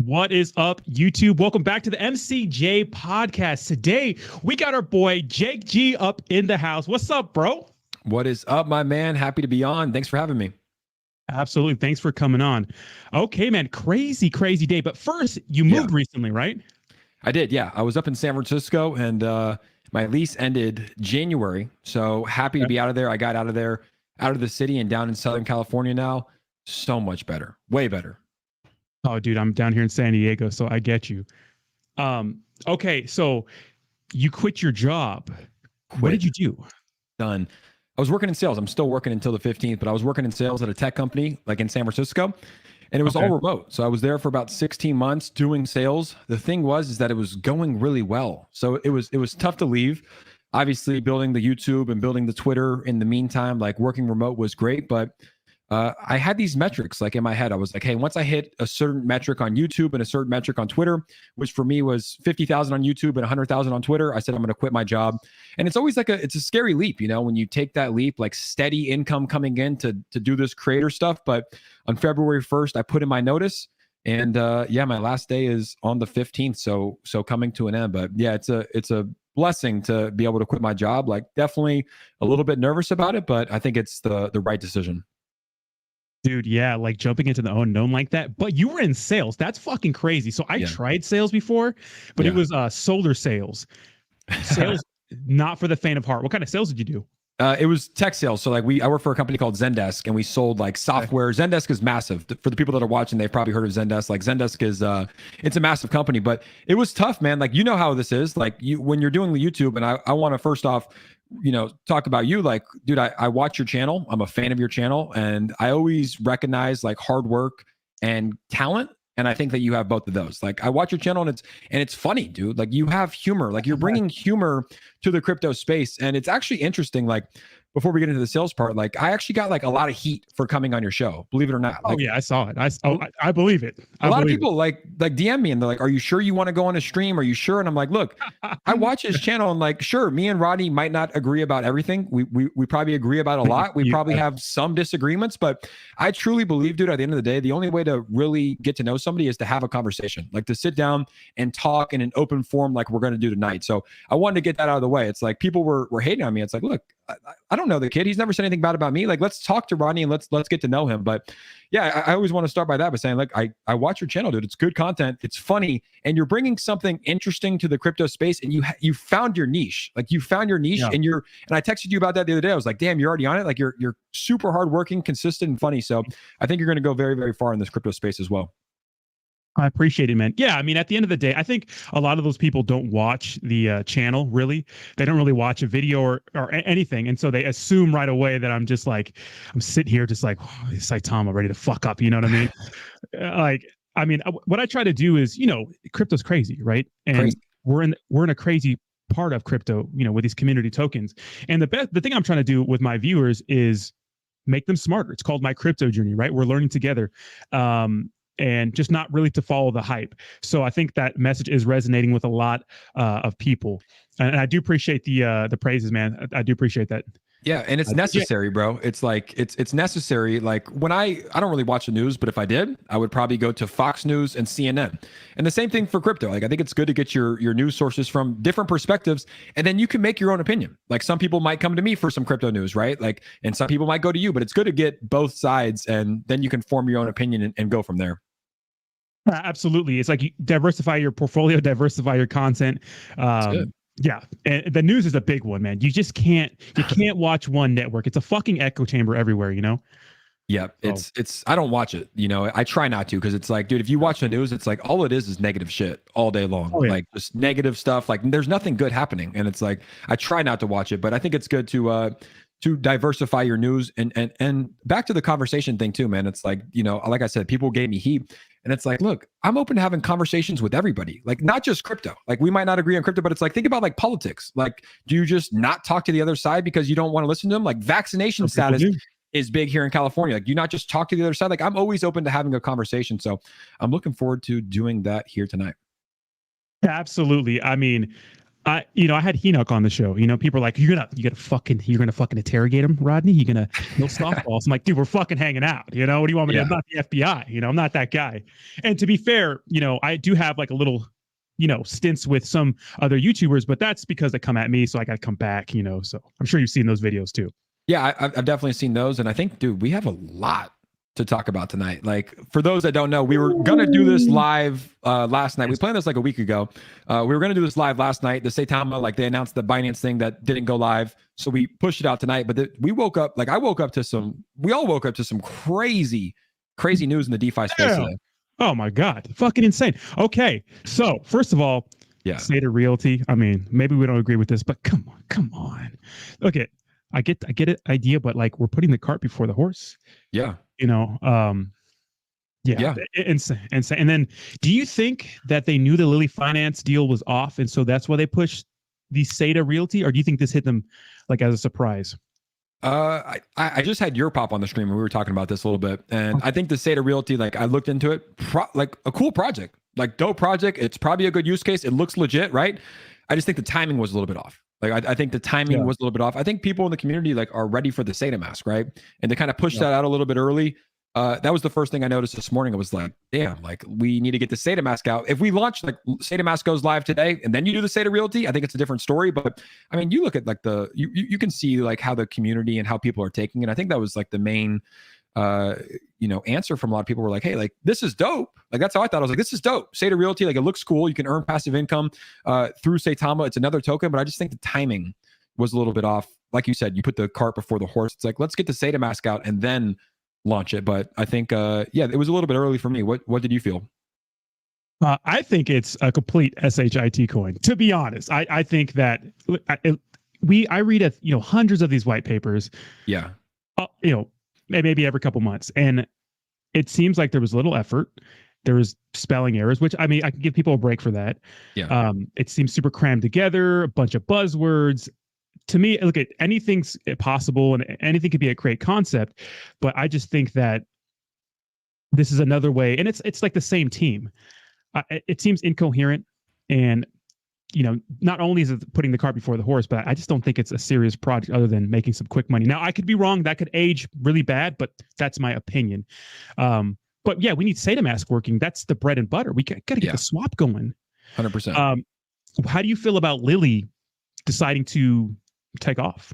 What is up, YouTube? Welcome back to the MCJ podcast. Today, we got our boy Jake G up in the house. What's up, bro? What is up, my man? Happy to be on. Thanks for having me. Absolutely. Thanks for coming on. Okay, man. Crazy, crazy day. But first, you moved recently, right? I did. Yeah. I was up in San Francisco and my lease ended January. So happy to be out of there. I got out of there, out of the city and down in Southern California now. So much better. Way better. Oh, dude, I'm down here in San Diego, so I get you. Okay, so you quit your job. What did you do? Done. I was working in sales. I'm still working until the 15th, but I was working in sales at a tech company like in San Francisco, and it was all remote. So I was there for about 16 months doing sales. The thing was that it was going really well. So it was tough to leave. Obviously, building the YouTube and building the Twitter in the meantime, like working remote was great, but I had these metrics like in my head. I was like, hey, once I hit a certain metric on YouTube and a certain metric on Twitter, which for me was 50,000 on YouTube and 100,000 on Twitter, I said, I'm going to quit my job. And it's always like it's a scary leap, you know, when you take that leap, like steady income coming in to do this creator stuff. But on February 1st, I put in my notice and yeah, my last day is on the 15th. So coming to an end, but yeah, it's a blessing to be able to quit my job. Like definitely a little bit nervous about it, but I think it's the right decision. Dude, yeah, like jumping into the unknown like that. But you were in sales. That's fucking crazy. So I tried sales before, but it was solar sales. Sales, not for the faint of heart. What kind of sales did you do? It was tech sales. So like I work for a company called Zendesk and we sold like software. Zendesk is massive. For the people that are watching, they've probably heard of Zendesk. Like Zendesk is it's a massive company, but it was tough, man. Like, you know how this is. Like when you're doing the YouTube, and I want to first off, you know, talk about you. Like, dude, I watch your channel. I'm a fan of your channel, and I always recognize like hard work and talent. And I think that you have both of those. Like, I watch your channel and it's funny, dude. Like, you have humor. Like, you're bringing humor to the crypto space, and it's actually interesting. Like, before we get into the sales part, like I actually got like a lot of heat for coming on your show, believe it or not. Like, oh yeah, I saw it. I believe it. A lot of people like DM me and they're like, "Are you sure you want to go on a stream? Are you sure?" And I'm like, "Look, I watch his channel and like, sure, me and Rodney might not agree about everything. We probably agree about a lot. We probably have some disagreements, but I truly believe, dude, at the end of the day, the only way to really get to know somebody is to have a conversation, like to sit down and talk in an open forum, like we're going to do tonight. So I wanted to get that out of the way. It's like people were hating on me. It's like, look, I don't know the kid. He's never said anything bad about me. Like, let's talk to Rodney and let's get to know him. But yeah, I always want to start by that by saying, like, I watch your channel, dude. It's good content. It's funny, and you're bringing something interesting to the crypto space. And you found your niche. Like, you found your niche, and I texted you about that the other day. I was like, damn, you're already on it. Like, you're super hardworking, consistent, and funny. So I think you're going to go very, very far in this crypto space as well. I appreciate it, man. Yeah, I mean, at the end of the day, I think a lot of those people don't watch the channel, really. They don't really watch a video or anything. And so they assume right away that I'm just like, I'm sitting here just like, oh, Saitama ready to fuck up. You know what I mean? What I try to do is, you know, crypto's crazy, right? And we're in a crazy part of crypto, you know, with these community tokens. And the thing I'm trying to do with my viewers is make them smarter. It's called My Crypto Journey, right? We're learning together. And just not really to follow the hype. So I think that message is resonating with a lot of people, and I do appreciate the praises, man. I do appreciate that. Yeah, and it's necessary, bro. It's like it's necessary. Like when I don't really watch the news, but if I did, I would probably go to Fox News and CNN. And the same thing for crypto. Like I think it's good to get your news sources from different perspectives, and then you can make your own opinion. Like some people might come to me for some crypto news, right? Like, and some people might go to you, but it's good to get both sides, and then you can form your own opinion and go from there. Absolutely. It's like you diversify your portfolio, diversify your content. Yeah. And the news is a big one, man. You can't watch one network. It's a fucking echo chamber everywhere, you know? Yeah. It's, I don't watch it, you know, I try not to, because it's like, dude, if you watch the news, it's like, all it is negative shit all day long. Oh, yeah. Like just negative stuff. Like there's nothing good happening. And it's like, I try not to watch it, but I think it's good to diversify your news and back to the conversation thing too, man. It's like, you know, like I said, people gave me heat, and it's like, look, I'm open to having conversations with everybody, like not just crypto. Like we might not agree on crypto, but it's like, think about like politics. Like, do you just not talk to the other side because you don't want to listen to them? Like vaccination status is big here in California. Like, you not just talk to the other side. Like I'm always open to having a conversation. So I'm looking forward to doing that here tonight. Absolutely. I mean, I had Henoch on the show. People are like, you're gonna fucking interrogate him, Rodney. You're gonna no softballs. I'm like, dude, we're fucking hanging out. What do you want me to do? I'm not the FBI. I'm not that guy. And to be fair, I do have like a little, stints with some other YouTubers, but that's because they come at me, so I got to come back. So I'm sure you've seen those videos too. Yeah, I've definitely seen those, and I think, dude, we have a lot to talk about tonight. Like, for those that don't know, we were gonna do this live last night. We planned this like a week ago. We were gonna do this live last night. The Saitama, like, they announced the Binance thing that didn't go live, so we pushed it out tonight. But we woke up, like, we all woke up to some crazy news in the DeFi space today. Oh my God, fucking insane. Okay, so first of all, Sata Realty. I mean, maybe we don't agree with this, but come on. Okay, I get it, idea, but like, we're putting the cart before the horse. Yeah. Insane. And then, do you think that they knew the Lily Finance deal was off, and so that's why they pushed the Sata Realty, or do you think this hit them like as a surprise? I just had your pop on the stream and we were talking about this a little bit, and I think the Sata Realty, like, I looked into it, like a cool project, like dope project. It's probably a good use case. It looks legit, right? I just think the timing was a little bit off. Like, I think the timing was a little bit off. I think people in the community, like, are ready for the Sata mask, right? And they kind of pushed that out a little bit early. That was the first thing I noticed this morning. I was like, damn, like, we need to get the Sata mask out. If we launch, like, Sata mask goes live today and then you do the Sata Realty, I think it's a different story. But I mean, you look at like you can see like how the community and how people are taking it. I think that was like the main answer from a lot of people. Were like, hey, like, this is dope. Like, that's how I thought. I was like, this is dope. Sata Realty, like, it looks cool. You can earn passive income through Saitama. It's another token, but I just think the timing was a little bit off. Like you said, you put the cart before the horse. It's like, let's get the Sata mask out and then launch it. But I think it was a little bit early for me. What did you feel? I think it's a complete SHIT coin, to be honest. I think that I read hundreds of these white papers. Yeah. Maybe every couple months, and it seems like there was little effort. There was spelling errors, which, I mean, I can give people a break for that. Yeah. It seems super crammed together, a bunch of buzzwords. To me, look, at anything's possible and anything could be a great concept, but I just think that this is another way, and it's like the same team. It seems incoherent, and not only is it putting the cart before the horse, but I just don't think it's a serious project other than making some quick money. Now, I could be wrong; that could age really bad, but that's my opinion. But yeah, we need Sata mask working. That's the bread and butter. We got to get the swap going. 100%. How do you feel about Lily deciding to take off?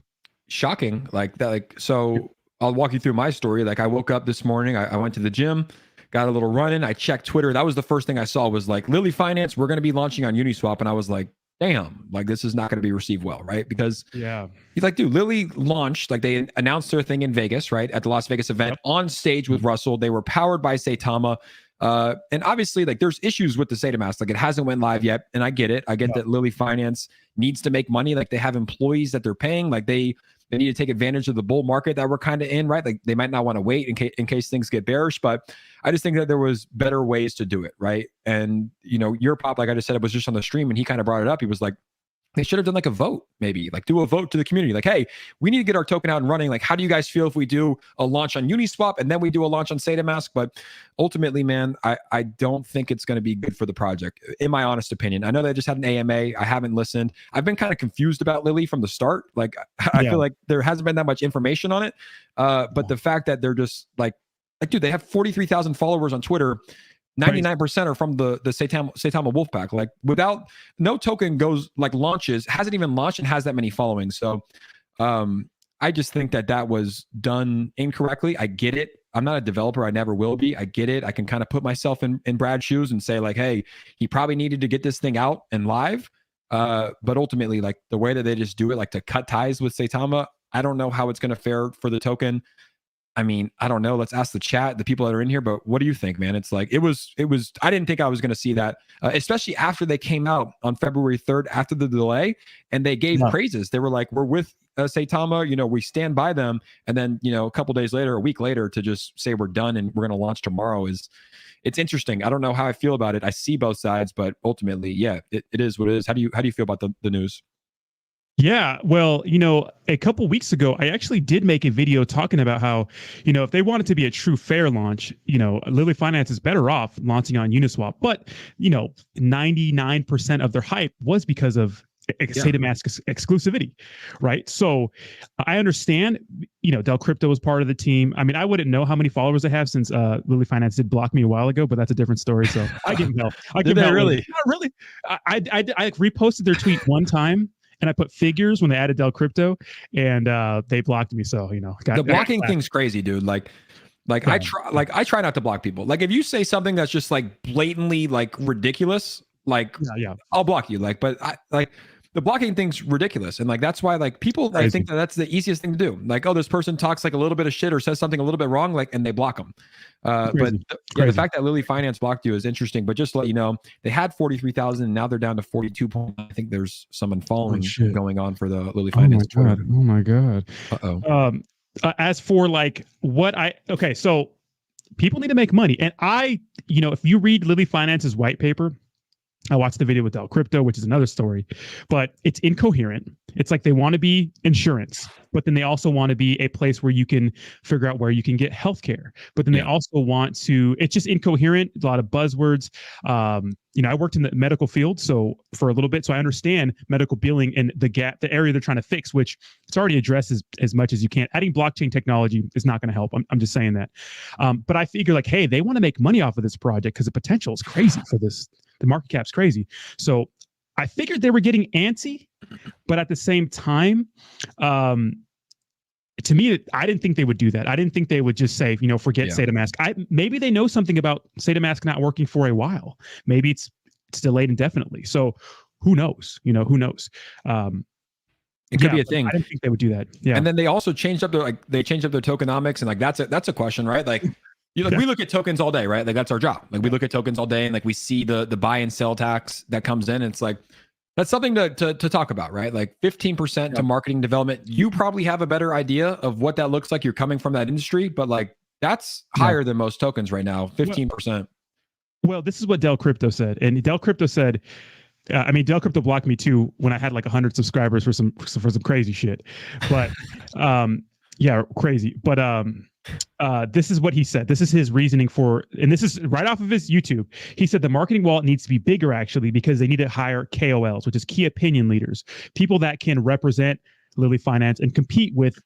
Shocking. Like that. Like, so I'll walk you through my story. Like, I woke up this morning, I went to the gym, got a little run in. I checked Twitter. That was the first thing I saw, was like, Lily Finance, we're going to be launching on Uniswap. And I was like, damn, like, this is not going to be received well, right? Because he's like, dude, Lily launched, like, they announced their thing in Vegas, right? At the Las Vegas event, on stage with Russell. They were powered by Saitama. And obviously, like, there's issues with the Sata mask. Like, it hasn't went live yet. And I get it. I get that Lily Finance needs to make money. Like, they have employees that they're paying. Like, they need to take advantage of the bull market that we're kind of in, right? Like, they might not want to wait in case things get bearish, but I just think that there was better ways to do it, right? And, your pop, like I just said, it was just on the stream, and he kind of brought it up. He was like, they should have done like a vote, maybe like do a vote to the community. Like, hey, we need to get our token out and running. Like, how do you guys feel if we do a launch on Uniswap and then we do a launch on Sata mask? But ultimately, man, I don't think it's going to be good for the project, in my honest opinion. I know they just had an AMA. I haven't listened. I've been kind of confused about Lily from the start. Like, I feel like there hasn't been that much information on it. But the fact that they're just like, dude, they have 43,000 followers on Twitter. 99% are from the Saitama Wolfpack. Like, without, no token goes, like, launches, hasn't even launched and has that many following. So I just think that was done incorrectly. I get it. I'm not a developer. I never will be. I get it. I can kind of put myself in Brad's shoes and say, like, hey, he probably needed to get this thing out and live. But ultimately, like, the way that they just do it, like, to cut ties with Saitama, I don't know how it's going to fare for the token. I mean, I don't know. Let's ask the chat, the people that are in here. But what do you think, man? It's like, it was. I didn't think I was going to see that, especially after they came out on February 3rd after the delay, and they gave praises. They were like, we're with Saitama. We stand by them. And then, a couple days later, a week later, to just say we're done and we're going to launch tomorrow it's interesting. I don't know how I feel about it. I see both sides, but ultimately, yeah, it is what it is. How do you feel about the news? Yeah, well, a couple weeks ago, I actually did make a video talking about how, if they wanted to be a true fair launch, Lily Finance is better off launching on Uniswap. But, 99% of their hype was because of Saitama exclusivity, right? So I understand, Del Crypto was part of the team. I mean, I wouldn't know how many followers I have since Lily Finance did block me a while ago, but that's a different story. So I give them hell. Did they really? Not really. I reposted their tweet one time, and I put figures when they added Del Crypto, and they blocked me. So the blocking thing's crazy, dude. Like I try not to block people. Like if you say something that's just like blatantly like ridiculous, like I'll block you. Like, but the blocking thing's ridiculous, and like that's why like people like think that that's the easiest thing to do. Like, oh, this person talks like a little bit of shit or says something a little bit wrong, like, and they block them. But the fact that Lily Finance blocked you is interesting. But just to let you know, they had 43,000, and now they're down to 42. I think there's some unfollowing going on for the Lily Finance. Oh my god. Uh-oh. As for like so people need to make money, and if you read Lily Finance's white paper. I watched the video with Del Crypto, which is another story, but it's incoherent. It's like they want to be insurance, but then they also want to be a place where you can figure out where you can get healthcare. But then they also want to, it's just incoherent, a lot of buzzwords. I worked in the medical field so for a little bit, so I understand medical billing and the area they're trying to fix, which it's already addressed as much as you can. Adding blockchain technology is not going to help. I'm just saying that. But I figure like, hey, they want to make money off of this project because the potential is crazy for this. The market cap's crazy. So I figured they were getting antsy, but at the same time, to me, I didn't think they would do that. I didn't think they would just say, forget Saitama. Maybe they know something about Saitama not working for a while. Maybe it's delayed indefinitely. So who knows? Who knows? It could be a thing. I didn't think they would do that. Yeah. And then they also changed up their tokenomics, and like that's a question, right? Like we look at tokens all day, right? Like that's our job. Like we look at tokens all day, and like we see the buy and sell tax that comes in. It's like that's something to talk about, right? Like 15% to marketing development. You probably have a better idea of what that looks like. You're coming from that industry, but like that's higher than most tokens right now. 15%. Well, this is what Del Crypto said, and Del Crypto said. Del Crypto blocked me too when I had like 100 subscribers for some crazy shit, but crazy. But this is what he said. This is his reasoning for, and this is right off of his YouTube. He said the marketing wallet needs to be bigger actually because they need to hire KOLs, which is key opinion leaders, people that can represent Lily Finance and compete with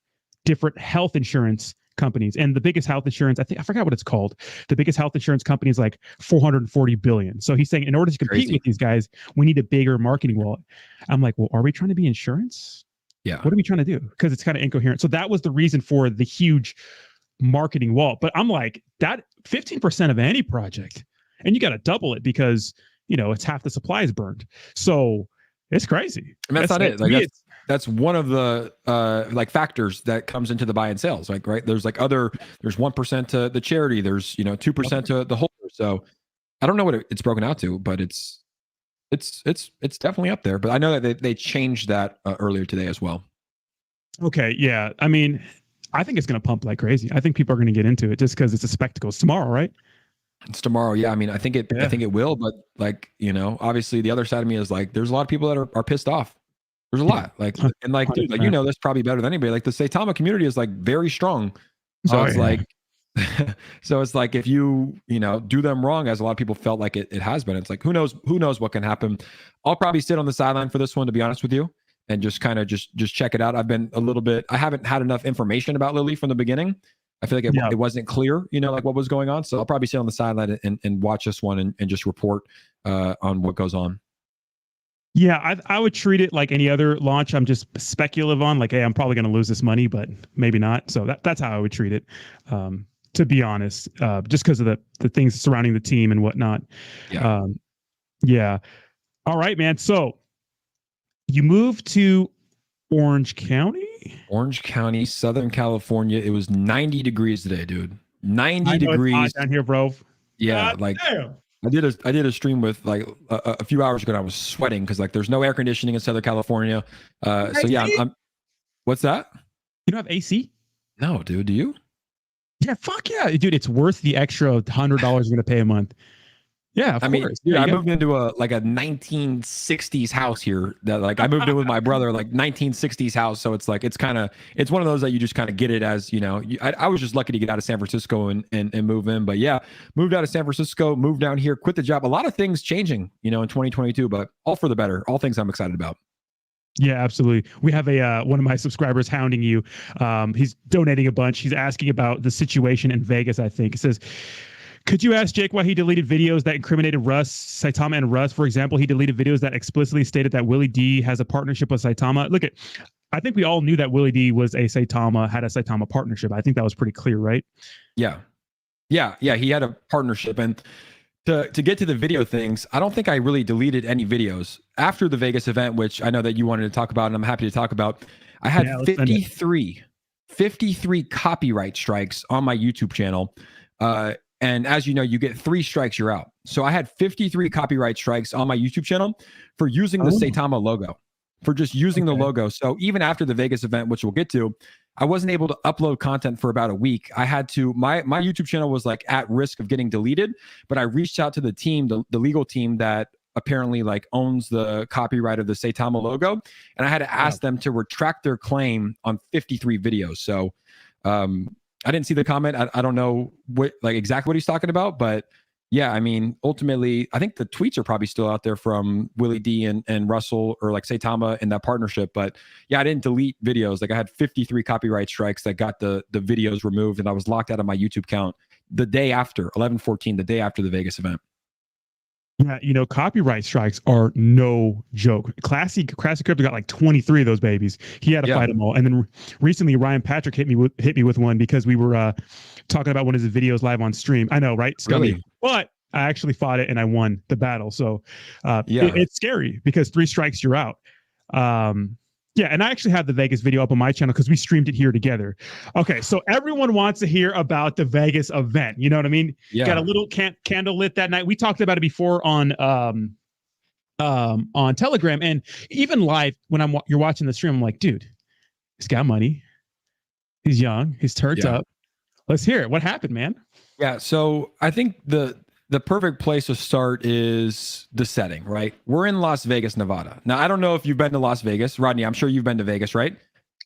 different health insurance companies. And the biggest health insurance, I forgot what it's called. The biggest health insurance company is like 440 billion. So he's saying in order to compete with these guys, we need a bigger marketing wallet. I'm like, well, are we trying to be insurance? Yeah. What are we trying to do? Because it's kind of incoherent. So that was the reason for the huge marketing wallet. But I'm like, that 15% of any project, and you got to double it because, it's half the supply is burned. So it's crazy. And that's not it. Like that's one of the like factors that comes into the buy and sales. Like, right. There's 1% to the charity. There's, 2% to the holder. So I don't know what it's broken out to, but it's definitely up there. But I know that they changed that earlier today as well. Okay. Yeah. I mean, I think it's going to pump like crazy. I think people are going to get into it just because it's a spectacle. It's tomorrow, right? It's tomorrow. Yeah. I mean, I think it will, but like, obviously the other side of me is like, there's a lot of people that are pissed off. There's a lot and like, dude, like, that's probably better than anybody. Like the Saitama community is like very strong. So so it's like, if you do them wrong, as a lot of people felt like it has been, it's like, who knows what can happen. I'll probably sit on the sideline for this one, to be honest with you, and just kind of just check it out. I haven't had enough information about Lily from the beginning. I feel like it wasn't clear, like what was going on. So I'll probably sit on the sideline and watch this one and just report on what goes on. Yeah, I would treat it like any other launch. I'm just speculative on like, hey, I'm probably going to lose this money, but maybe not. So that's how I would treat it, to be honest, just because of the things surrounding the team and whatnot. Yeah. All right, man. So you moved to Orange County, Southern California. It was 90 degrees today, dude. 90 degrees. It's hot down here, bro. Yeah, God like damn. I did a stream with like a few hours ago, and I was sweating because like there's no air conditioning in Southern California. So yeah, I'm what's that? You don't have AC? No, dude. Do you? Yeah, fuck yeah, dude. It's worth the extra $100 you're gonna pay a month. Yeah, of course. Dude, I moved into a 1960s house here. That like I moved in with my brother, like 1960s house. So it's like it's one of those that you just kind of get it as I was just lucky to get out of San Francisco and move in. But yeah, moved out of San Francisco, moved down here, quit the job. A lot of things changing, in 2022, but all for the better. All things I'm excited about. Yeah, absolutely. We have a one of my subscribers hounding you. He's donating a bunch. He's asking about the situation in Vegas, I think. It says, could you ask Jake why he deleted videos that incriminated Russ, Saitama, and Russ? For example, he deleted videos that explicitly stated that Willie D has a partnership with Saitama. Look at, I think we all knew that Willie D was a Saitama, had a Saitama partnership. I think that was pretty clear, right? Yeah. Yeah. He had a partnership. And to get to the video things, I don't think I really deleted any videos after the Vegas event, which I know that you wanted to talk about, and I'm happy to talk about. I had 53 copyright strikes on my YouTube channel. And as you know, you get 3 strikes, you're out. So I had 53 copyright strikes on my YouTube channel for using the Saitama logo, for just using the logo. So even after the Vegas event, which we'll get to, I wasn't able to upload content for about a week. I had to, my YouTube channel was like at risk of getting deleted, but I reached out to the team, the legal team that apparently like owns the copyright of the Saitama logo. And I had to ask them to retract their claim on 53 videos. So, I didn't see the comment. I don't know what like exactly what he's talking about, but yeah, I mean, ultimately, I think the tweets are probably still out there from Willie D and Russell or like Saitama in that partnership. But yeah, I didn't delete videos. Like I had 53 copyright strikes that got the videos removed, and I was locked out of my YouTube account the day after 11/14, the day after the Vegas event. Yeah, you know, copyright strikes are no joke. Classy Crypto got like 23 of those babies. He had to fight them all. And then recently, Ryan Patrick hit me with one because we were talking about one of his videos live on stream. I know, right? Scummy. Really? But I actually fought it and I won the battle. So it's scary because 3 strikes, you're out. Yeah, and I actually have the Vegas video up on my channel because we streamed it here together. Okay, so everyone wants to hear about the Vegas event. You know what I mean? Yeah. Got a little candle lit that night. We talked about it before on Telegram, and even live when you're watching the stream. I'm like, dude, he's got money. He's young. He's turned up. Let's hear it. What happened, man? Yeah, so I think the perfect place to start is the setting, right? We're in Las Vegas, Nevada. Now, I don't know if you've been to Las Vegas. Rodney, I'm sure you've been to Vegas, right?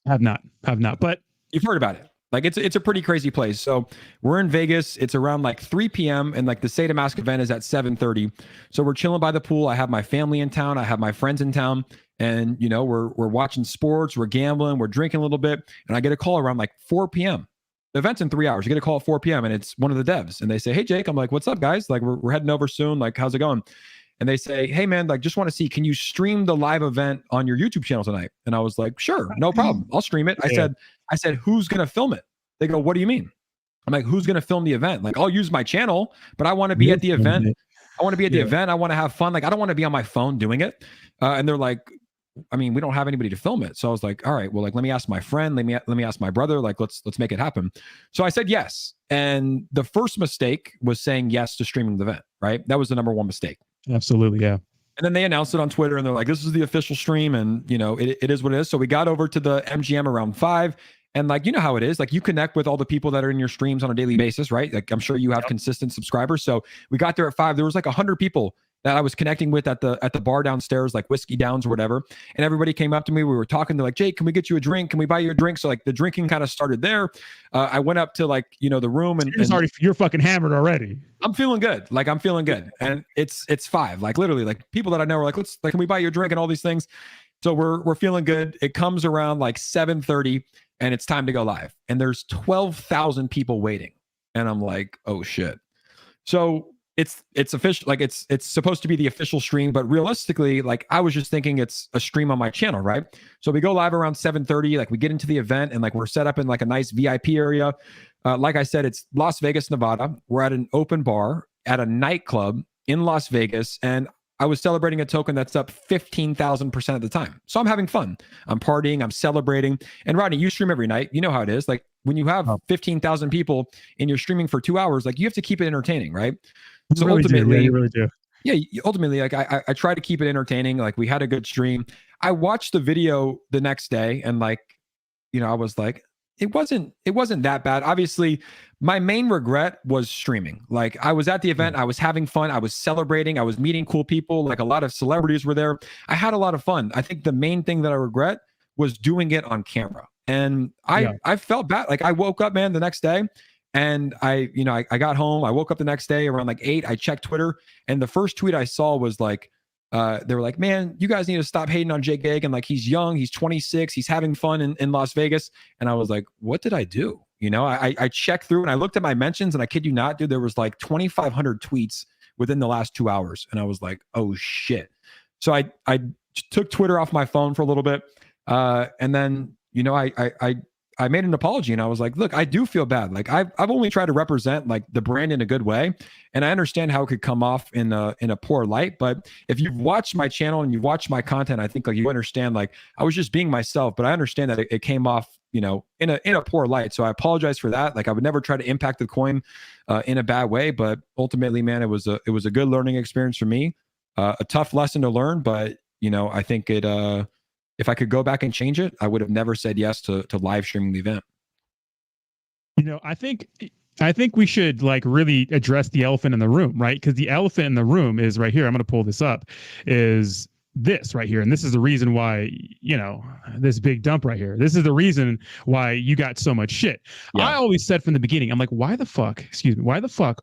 Have not, but you've heard about it. Like it's a pretty crazy place. So we're in Vegas. It's around like 3 p.m. and like the Sata Mask event is at 7:30. So we're chilling by the pool. I have my family in town. I have my friends in town. And, you know, we're watching sports. We're gambling. We're drinking a little bit. And I get a call around like 4 p.m. The event's in 3 hours. You get a call at 4 p.m. and it's one of the devs. And they say, hey, Jake. I'm like, what's up, guys? Like, we're heading over soon. Like, how's it going? And they say, hey, man, like, just want to see, can you stream the live event on your YouTube channel tonight? And I was like, sure, no problem. I'll stream it. I said, who's going to film it? They go, what do you mean? I'm like, who's going to film the event? Like, I'll use my channel, but I want to be at the event. I want to be at the event. I want to have fun. Like, I don't want to be on my phone doing it. And they're like, I mean, we don't have anybody to film it. So I was like, all right, well, like, let me ask my friend, let me ask my brother, like, let's make it happen. So I said yes. And the first mistake was saying yes to streaming the event, right? That was the number one mistake. Absolutely. Yeah. And then they announced it on Twitter and they're like, this is the official stream. And you know, it is what it is. So we got over to the MGM around 5. And like, you know how it is, like you connect with all the people that are in your streams on a daily basis, right? Like I'm sure you have consistent subscribers. So we got there at 5. There was like 100 people that I was connecting with at the bar downstairs, like Whiskey Downs or whatever. And everybody came up to me. We were talking. They're like, Jake, can we get you a drink? Can we buy you a drink? So like the drinking kind of started there. I went up to like, you know, the room and you're fucking hammered already. I'm feeling good. Like I'm feeling good. And it's 5, like literally like people that I know are like, can we buy you a drink and all these things? So we're feeling good. It comes around like 7:30 and it's time to go live. And there's 12,000 people waiting. And I'm like, oh shit. So it's official, like it's supposed to be the official stream, but realistically, like I was just thinking it's a stream on my channel, right? So we go live around 7:30, like we get into the event and like we're set up in like a nice VIP area. Like I said, it's Las Vegas, Nevada. We're at an open bar at a nightclub in Las Vegas, and I was celebrating a token that's up 15,000% of the time. So I'm having fun. I'm partying. I'm celebrating. And Rodney, you stream every night. You know how it is. Like when you have 15,000 people and you're streaming for 2 hours, like you have to keep it entertaining, right? So really ultimately, you really do. Yeah, ultimately, like I try to keep it entertaining. Like we had a good stream. I watched the video the next day, and like, you know, I was like, it wasn't that bad. Obviously, my main regret was streaming. Like I was at the event, I was having fun, I was celebrating, I was meeting cool people. Like a lot of celebrities were there. I had a lot of fun. I think the main thing that I regret was doing it on camera, and I felt bad. Like I woke up, man, the next day. And I got home. I woke up the next day around like 8. I checked Twitter, and the first tweet I saw was like, they were like, man, you guys need to stop hating on Jake Gagain. Like, he's young, he's 26, he's having fun in Las Vegas. And I was like, what did I do? You know, I checked through and I looked at my mentions, and I kid you not, dude, there was like 2,500 tweets within the last 2 hours. And I was like, oh shit. So I took Twitter off my phone for a little bit. And then, you know, I made an apology, and I was like, look, I do feel bad. Like, I've only tried to represent like the brand in a good way. And I understand how it could come off in a poor light. But if you've watched my channel and you've watched my content, I think like you understand, like, I was just being myself, but I understand that it came off, you know, in a poor light. So I apologize for that. Like, I would never try to impact the coin in a bad way, but ultimately, man, it was a good learning experience for me. A tough lesson to learn, but you know, I think if I could go back and change it, I would have never said yes to live streaming the event. You know, I think we should like really address the elephant in the room, right? Because the elephant in the room is right here. I'm going to pull this up. Is this right here, and this is the reason why, you know, this big dump right here. This is the reason why you got so much shit. Yeah. I always said from the beginning, I'm like, why the fuck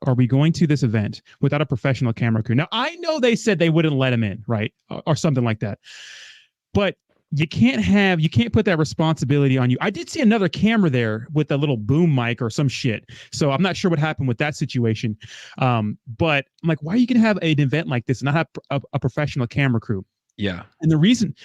are we going to this event without a professional camera crew? Now, I know they said they wouldn't let him in, right, or something like that, but you can't put that responsibility on you. I did see another camera there with a little boom mic or some shit. So I'm not sure what happened with that situation. But I'm like, why are you going to have an event like this and not have a professional camera crew? Yeah. And the reason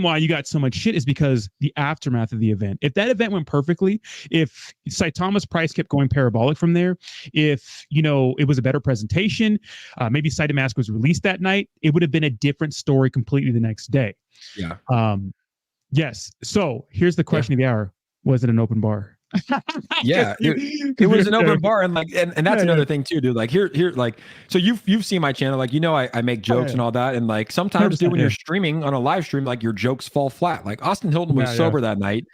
why you got so much shit is because the aftermath of the event. If that event went perfectly, if Saitama's price kept going parabolic from there, if, you know, it was a better presentation, maybe Saitama was released that night, it would have been a different story completely the next day. Yeah. Yes. So here's the question of the hour. Was it an open bar? Yeah, it was an open bar, and like, and that's another thing too, dude. Like here, like, so you've seen my channel, like, you know, I make jokes and all that, and like sometimes, dude, when you're streaming on a live stream, like your jokes fall flat. Like Austin Hilton was sober that night.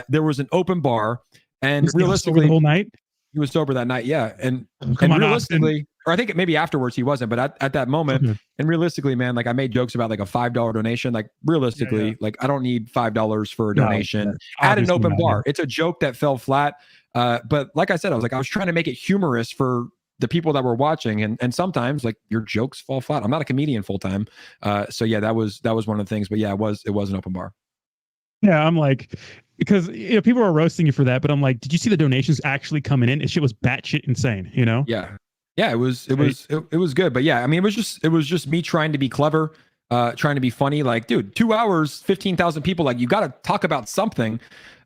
There was an open bar, and realistically, the whole night. He was sober that night, yeah. And realistically, or I think maybe afterwards he wasn't, but at that moment, and realistically, man, like I made jokes about like a $5 donation. Like realistically, like I don't need $5 for a donation at an open bar. It's a joke that fell flat. But like I said, I was trying to make it humorous for the people that were watching, and sometimes like your jokes fall flat. I'm not a comedian full time, so yeah, that was one of the things. But yeah, it was an open bar. Yeah, I'm like, because, you know, people are roasting you for that, but I'm like, did you see the donations actually coming in? This shit was batshit insane, you know? Yeah, it was good, but yeah, I mean, it was just me trying to be clever, trying to be funny. Like, dude, 2 hours, 15,000 people. Like, you got to talk about something.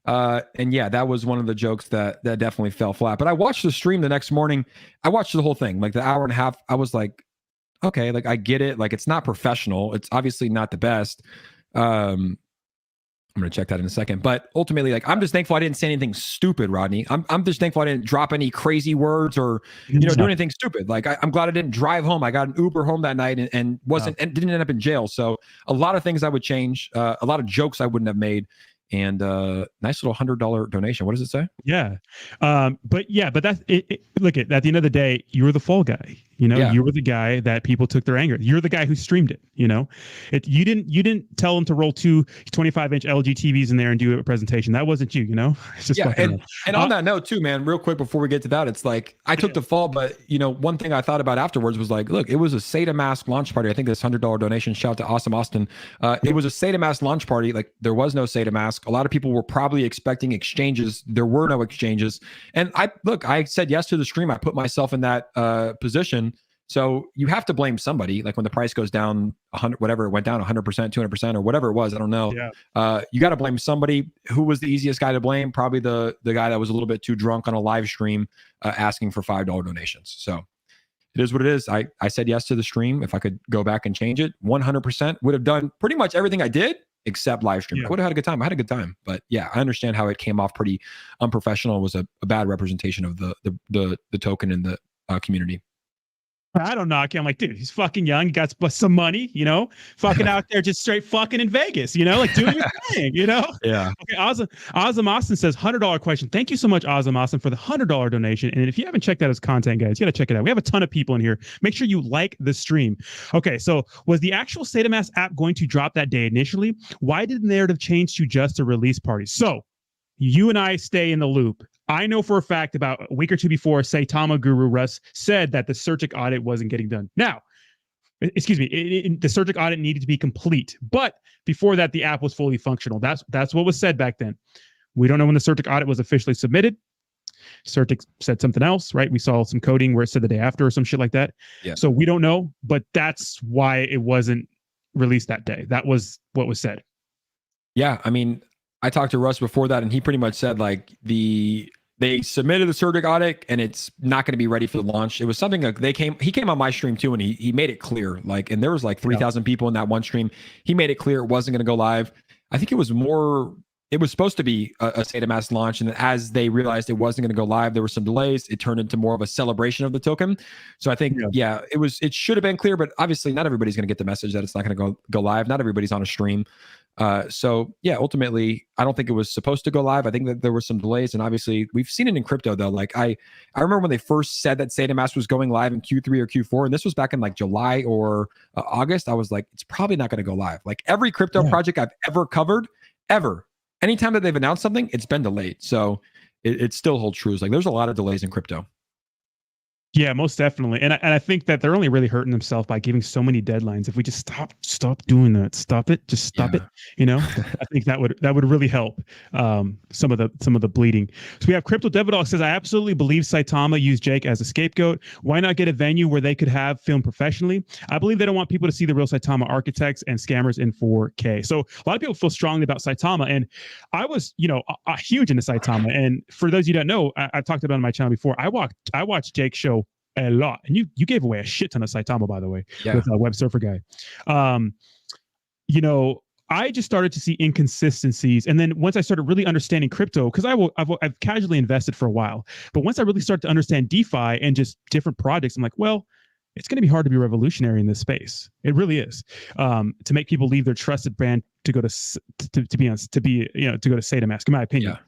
And yeah, that was one of the jokes that definitely fell flat. But I watched the stream the next morning. I watched the whole thing, like the hour and a half. I was like, okay, like I get it. Like, it's not professional. It's obviously not the best. I'm going to check that in a second. But ultimately, like, I'm just thankful I didn't say anything stupid, Rodney. I'm just thankful I didn't drop any crazy words or, you know, do anything stupid. Like, I'm glad I didn't drive home. I got an Uber home that night and didn't end up in jail. So a lot of things I would change, a lot of jokes I wouldn't have made. And nice little $100 donation. What does it say? Yeah. But that's it. Look, at the end of the day, you were the fall guy. You know, you were the guy that people took their anger. You're the guy who streamed it. You know, you didn't tell them to roll two 25-inch LG TVs in there and do a presentation. That wasn't you. You know, it's just and on that note too, man. Real quick before we get to that, it's like I took the fall, but you know, one thing I thought about afterwards was like, look, it was a Saitama launch party. I think this $100 donation. Shout out to Awesome Austin. It was a Saitama launch party. Like, there was no Saitama. A lot of people were probably expecting exchanges. There were no exchanges. And I said yes to the stream. I put myself in that position. So you have to blame somebody. Like, when the price goes down 100, whatever, it went down 100%, 200%, or whatever it was. I don't know. Yeah. You got to blame somebody. Who was the easiest guy to blame? Probably the guy that was a little bit too drunk on a live stream asking for $5 donations. So it is what it is. I said yes to the stream. If I could go back and change it, 100% would have done pretty much everything I did except live stream. I would have had a good time. I had a good time. But yeah, I understand how it came off pretty unprofessional. It was a bad representation of the token in the community. I don't knock him. I'm like, dude, he's fucking young. He got some money, you know, fucking out there just straight fucking in Vegas, you know, like doing your thing, you know? Yeah. Okay. Awesome Austin says $100 question. Thank you so much, Awesome Austin, for the $100 donation. And if you haven't checked out his content, guys, you got to check it out. We have a ton of people in here. Make sure you like the stream. Okay. So was the actual Saitama app going to drop that day initially? Why did the narrative change to just a release party? So you and I stay in the loop. I know for a fact about a week or two before, Saitama guru Russ said that the Certic audit wasn't getting done. Now, excuse me, the Surgic audit needed to be complete. But before that, the app was fully functional. That's what was said back then. We don't know when the Surgic audit was officially submitted. Certic said something else, right? We saw some coding where it said the day after or some shit like that. Yeah. So we don't know, but that's why it wasn't released that day. That was what was said. Yeah, I mean, I talked to Russ before that, and he pretty much said like they submitted the Certic audit and it's not going to be ready for the launch. It was something like he came on my stream too, and he made it clear, like, and there was like 3,000 people in that one stream. He made it clear it wasn't going to go live. I think it was supposed to be a Saitama launch, and as they realized it wasn't going to go live, there were some delays. It turned into more of a celebration of the token. So I think, it should have been clear, but obviously not everybody's going to get the message that it's not going to go live. Not everybody's on a stream. So yeah, ultimately, I don't think it was supposed to go live. I think that there were some delays, and obviously we've seen it in crypto though. Like I remember when they first said that Saitama was going live in Q3 or Q4, and this was back in like July or August. I was like, it's probably not going to go live. Like every crypto project I've ever covered, anytime that they've announced something, it's been delayed. So it still holds true. It's like there's a lot of delays in crypto. Yeah, most definitely. And I think that they're only really hurting themselves by giving so many deadlines. If we just stop doing that, stop it, just stop it. You know, I think that would really help some of the bleeding. So we have Crypto Devadog says, I absolutely believe Saitama used Jake as a scapegoat. Why not get a venue where they could have filmed professionally? I believe they don't want people to see the real Saitama architects and scammers in 4K. So a lot of people feel strongly about Saitama, and I was, huge into Saitama. And for those of you that know, I've talked about it on my channel before. I watched Jake's show a lot, and you gave away a shit ton of Saitama, by the way, with Web Surfer Guy. I just started to see inconsistencies, and then once I started really understanding crypto, because I've casually invested for a while, but once I really started to understand DeFi and just different projects, I'm like, well, it's going to be hard to be revolutionary in this space. It really is. To make people leave their trusted brand to go to Saitama, in my opinion.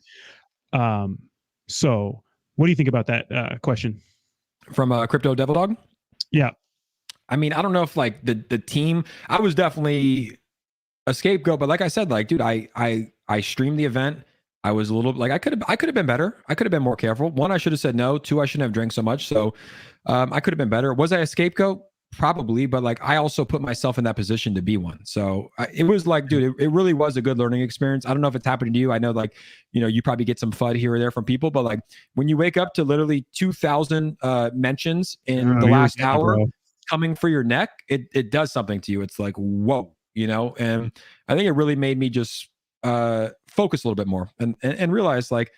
So what do you think about that question? From Crypto Devil? Yeah. I mean, I don't know if like the team, I was definitely a scapegoat, but like I said, like, dude, I streamed the event. I was a little like, I could have been better. I could have been more careful. One, I should have said no. Two, I shouldn't have drank so much. So I could have been better. Was I a scapegoat? Probably, but like I also put myself in that position to be one. So it was like, dude, it really was a good learning experience. I don't know if it's happening to you. I know, like, you probably get some FUD here or there from people, but like when you wake up to literally 2,000 mentions in the last hour coming for your neck, it does something to you. It's like, whoa, and I think it really made me just focus a little bit more and realize, like,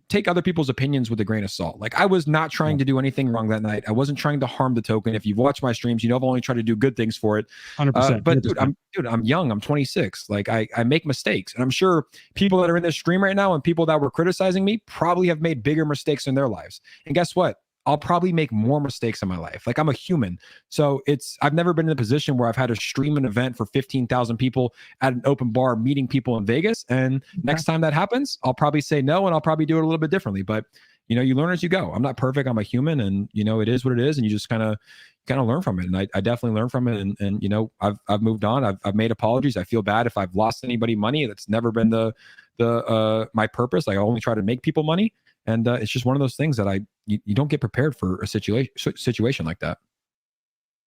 take other people's opinions with a grain of salt. Like I was not trying to do anything wrong that night. I wasn't trying to harm the token. If you've watched my streams, I've only tried to do good things for it. 100%. But dude, I'm young. I'm 26. Like I make mistakes, and I'm sure people that are in this stream right now and people that were criticizing me probably have made bigger mistakes in their lives. And guess what? I'll probably make more mistakes in my life. Like I'm a human. So I've never been in a position where I've had to stream an event for 15,000 people at an open bar, meeting people in Vegas. And next time that happens, I'll probably say no, and I'll probably do it a little bit differently. But, you learn as you go. I'm not perfect. I'm a human, and, it is what it is. And you just kind of learn from it. And I definitely learned from it. And I've moved on. I've made apologies. I feel bad if I've lost anybody money. That's never been my purpose. Like I only try to make people money. And it's just one of those things that you don't get prepared for a situation like that.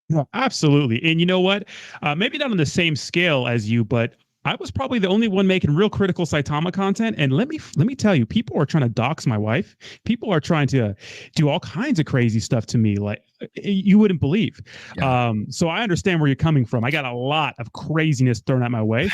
No, absolutely. And you know what? Maybe not on the same scale as you, but I was probably the only one making real critical Saitama content. And let me tell you, people are trying to dox my wife. People are trying to do all kinds of crazy stuff to me, like you wouldn't believe. Yeah. So I understand where you're coming from. I got a lot of craziness thrown at my way,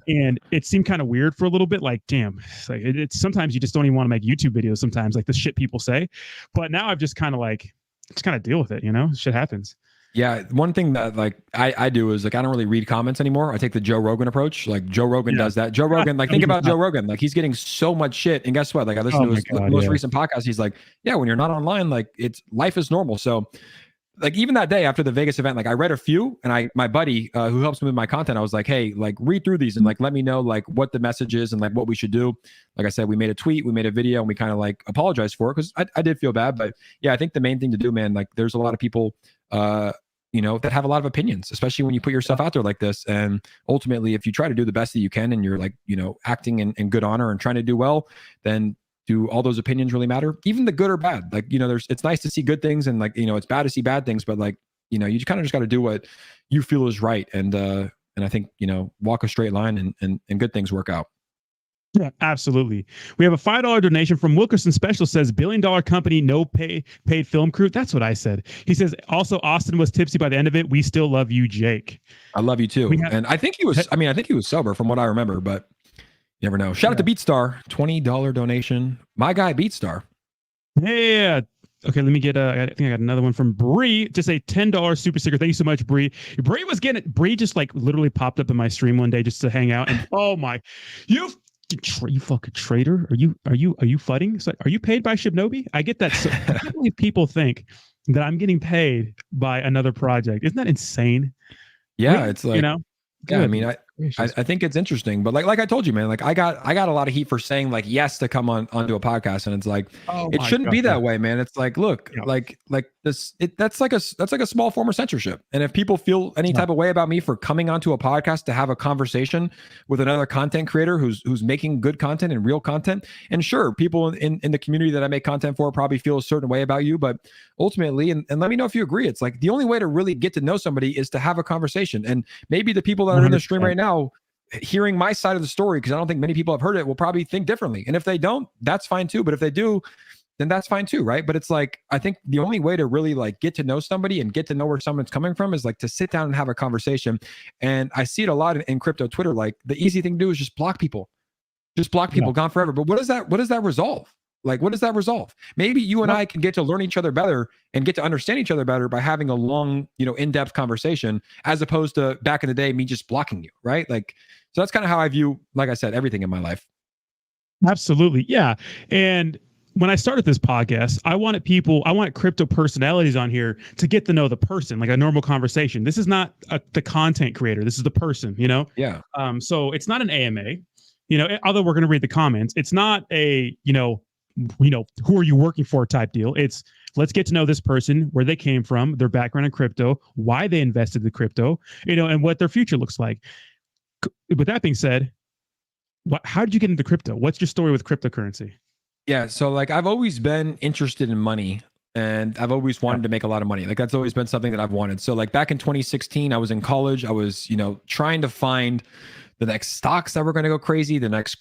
and it seemed kind of weird for a little bit. Like, damn, it's sometimes you just don't even want to make YouTube videos. Sometimes, like the shit people say. But now I've just kind of deal with it. Shit happens. Yeah, one thing that like I do is like I don't really read comments anymore. I take the Joe Rogan approach. Like Joe Rogan does that. Joe Rogan, like think about Joe Rogan. Like he's getting so much shit. And guess what? Like I listened to his most recent podcast. He's like, yeah, when you're not online, like life is normal. So like even that day after the Vegas event, like I read a few, and my buddy who helps me with my content, I was like, hey, like read through these and like let me know like what the message is and like what we should do. Like I said, we made a tweet, we made a video, and we kind of like apologized for it because I did feel bad. But yeah, I think the main thing to do, man, like there's a lot of people that have a lot of opinions, especially when you put yourself out there like this. And ultimately, if you try to do the best that you can and you're like, acting in good honor and trying to do well, then do all those opinions really matter? Even the good or bad? Like, it's nice to see good things, and like, it's bad to see bad things, but like you kind of just got to do what you feel is right. And I think, walk a straight line and good things work out. Yeah, absolutely. We have a $5 donation from Wilkerson Special, says $1 billion company, no paid film crew. That's what I said. He says also Austin was tipsy by the end of it. We still love you, Jake. I love you too. And I think he was, I think he was sober from what I remember, but you never know. Shout out to BeatStar, $20 donation. My guy, BeatStar. Yeah. Okay, let me get I think I got another one from Bree. Just a $10 super sticker. Thank you so much, Bree. Bree was getting it. Bree just like literally popped up in my stream one day just to hang out. And oh my, you fucking traitor. Are you fudding? So, are you paid by Shibnobi? I get that. So I can't believe people think that I'm getting paid by another project. Isn't that insane? Yeah, really? It's like, good. I mean, I think it's interesting, but like I told you, man, like I got a lot of heat for saying like yes to come onto a podcast, and it's like it shouldn't be that way, man. It's like, look, like this, that's like a small form of censorship. And if people feel any type of way about me for coming onto a podcast to have a conversation with another content creator who's making good content and real content, and sure, people in the community that I make content for probably feel a certain way about you, but ultimately, and let me know if you agree, it's like the only way to really get to know somebody is to have a conversation. And maybe the people that are in the stream right now, hearing my side of the story, because I don't think many people have heard it, will probably think differently. And if they don't, that's fine too. But if they do, then that's fine too, right? But it's like, I think the only way to really like get to know somebody and get to know where someone's coming from is like to sit down and have a conversation. And I see it a lot in crypto Twitter. Like the easy thing to do is just block people. Just block people, gone forever. But what does that resolve? Like, what does that resolve? Maybe you and I can get to learn each other better and get to understand each other better by having a long, in-depth conversation, as opposed to back in the day, me just blocking you, right? Like, so that's kind of how I view, like I said, everything in my life. Absolutely. Yeah. And when I started this podcast, I wanted crypto personalities on here to get to know the person, like a normal conversation. This is not the content creator. This is the person, Yeah. So it's not an AMA, although we're going to read the comments. It's not a, who are you working for type deal. It's let's get to know this person, where they came from, their background in crypto, why they invested in crypto, and what their future looks like. With that being said, how did you get into crypto? What's your story with cryptocurrency? Yeah. So like, I've always been interested in money, and I've always wanted to make a lot of money. Like that's always been something that I've wanted. So like back in 2016, I was in college. I was, trying to find the next stocks that were going to go crazy, the next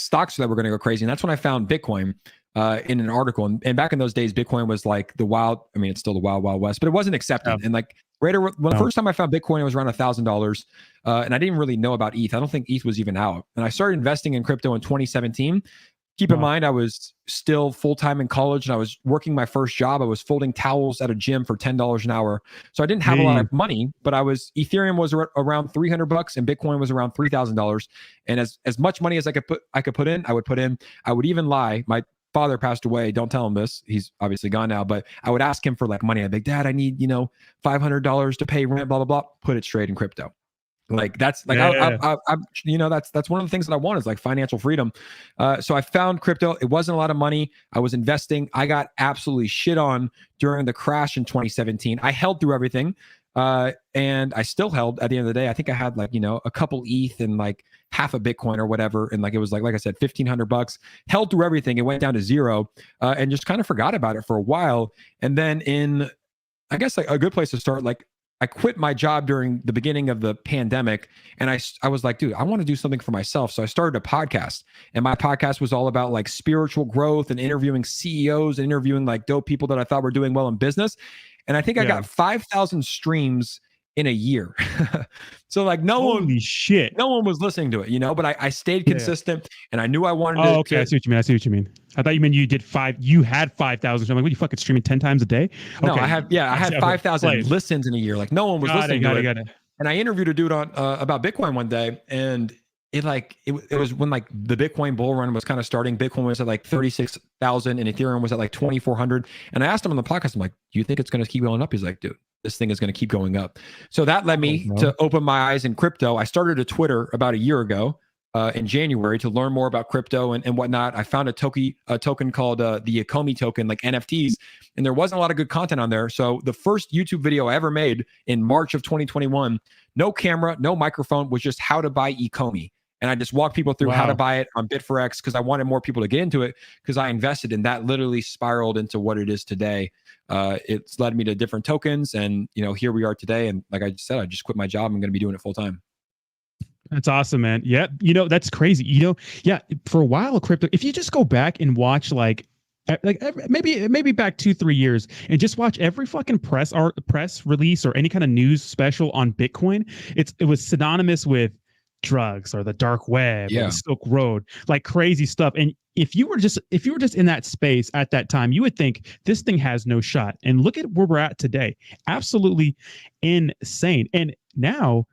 stocks that were going to go crazy. And that's when I found Bitcoin in an article. And back in those days, Bitcoin was like it's still the wild west, but it wasn't accepted. Yeah. And like the first time I found Bitcoin, it was around $1,000. And I didn't really know about ETH. I don't think ETH was even out. And I started investing in crypto in 2017. Keep in mind, I was still full-time in college, and I was working my first job. I was folding towels at a gym for $10 an hour. So I didn't have a lot of money, but Ethereum was around $300 and Bitcoin was around $3,000. And as much money as I could put in, I would put in. I would even lie. My father passed away. Don't tell him this. He's obviously gone now, but I would ask him for like money. I'd be like, Dad, I need, $500 to pay rent, blah, blah, blah. Put it straight in crypto. Like that's like that's one of the things that I want is like financial freedom. So I found crypto. It wasn't a lot of money. I was investing. I got absolutely shit on during the crash in 2017. I held through everything, and I still held at the end of the day. I think I had like a couple ETH and like half a Bitcoin or whatever, and like it was like I said, $1,500. Held through everything. It went down to zero, and just kind of forgot about it for a while. And then I guess like a good place to start, like I quit my job during the beginning of the pandemic, and I was like, dude, I want to do something for myself. So I started a podcast, and my podcast was all about like spiritual growth and interviewing CEOs and interviewing like dope people that I thought were doing well in business. And I think I got 5,000 streams in a year. So like no one was listening to it, but I stayed consistent, and I knew I wanted to. Okay. I see what you mean. I thought you meant you had 5,000. I'm like, what, you fucking streaming 10 times a day? Okay. No, I had 5,000 listens in a year. Like no one was listening to it. And I interviewed a dude on about Bitcoin one day, and it was when like the Bitcoin bull run was kind of starting. Bitcoin was at like 36,000 and Ethereum was at like 2,400. And I asked him on the podcast, I'm like, do you think it's going to keep going up? He's like, dude, this thing is going to keep going up. So that led me to open my eyes in crypto. I started a Twitter about a year ago in January to learn more about crypto and whatnot. I found a token called the Ecomi token, like NFTs, and there wasn't a lot of good content on there. So the first YouTube video I ever made in March of 2021, no camera, no microphone, was just how to buy Ecomi. And I just walked people through how to Wow. buy it on Bit4X because I wanted more people to get into it because I invested, and that literally spiraled into what it is today. It's led me to different tokens, and here we are today. And like I just said, I just quit my job. I'm going to be doing it full time. That's awesome, man. Yeah, that's crazy. Yeah, for a while, crypto. If you just go back and watch maybe back 2-3 years and just watch every fucking press release or any kind of news special on Bitcoin, it was synonymous with drugs or the dark web or Yeah. the Silk Road, like crazy stuff. And if you were just in that space at that time, you would think this thing has no shot. And look at where we're at today. Absolutely insane. And now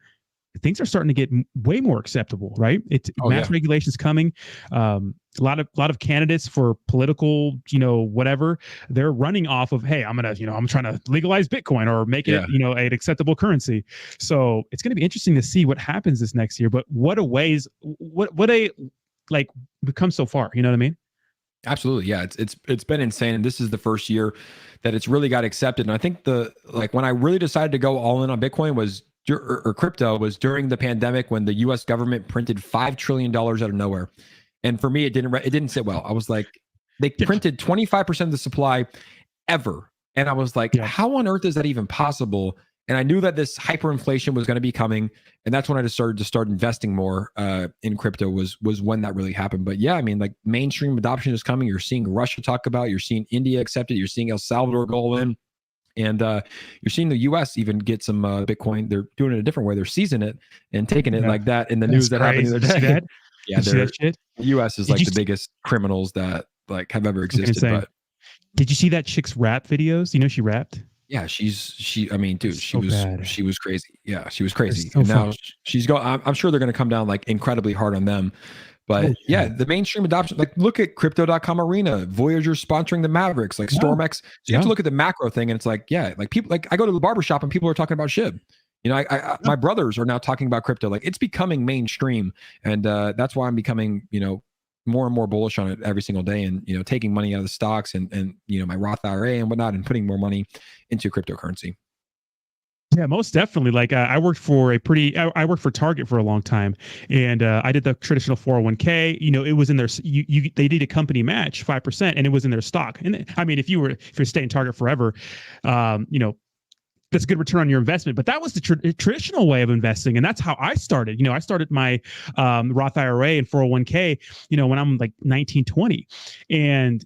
things are starting to get way more acceptable, right? It's mass regulations coming. A lot of candidates for political, whatever, they're running off of, hey, I'm trying to legalize Bitcoin or make it, an acceptable currency. So it's going to be interesting to see what happens this next year. But what we've come so far. You know what I mean? Absolutely. Yeah. It's been insane. And this is the first year that it's really got accepted. And I think when I really decided to go all in on Bitcoin or crypto was during the pandemic when the US government printed $5 trillion out of nowhere. And for me, it didn't sit well. I was like, they printed 25% of the supply ever. And I was like, how on earth is that even possible? And I knew that this hyperinflation was going to be coming. And that's when I just started to investing more in crypto was when that really happened. But yeah, I mean, like mainstream adoption is coming. You're seeing Russia talk about, you're seeing India accept it. You're seeing El Salvador go in. And you're seeing the U.S. even get some Bitcoin. They're doing it a different way. They're seizing it and taking it like that in the news that happened the other day. That? Yeah, that shit? The U.S. is like the biggest criminals that like have ever existed. But did you see that chick's rap videos? She rapped. Yeah, I mean, dude, she was crazy. Yeah, she was crazy. So and now she's going. I'm sure they're going to come down like incredibly hard on them. But the mainstream adoption, like look at crypto.com arena, Voyager sponsoring the Mavericks, like StormX. So you have to look at the macro thing, and it's like, like people, like I go to the barbershop and people are talking about SHIB. My brothers are now talking about crypto. Like it's becoming mainstream. And that's why I'm becoming, more and more bullish on it every single day, and taking money out of the stocks and my Roth IRA and whatnot, and putting more money into cryptocurrency. Yeah, most definitely. Like I worked for Target for a long time, and I did the traditional 401k. It was in their they did a company match 5%, and it was in their stock. And I mean, if you're staying Target forever, that's a good return on your investment. But that was the traditional way of investing, and that's how I started. I started my Roth IRA and 401k, when I'm like 19, 20, and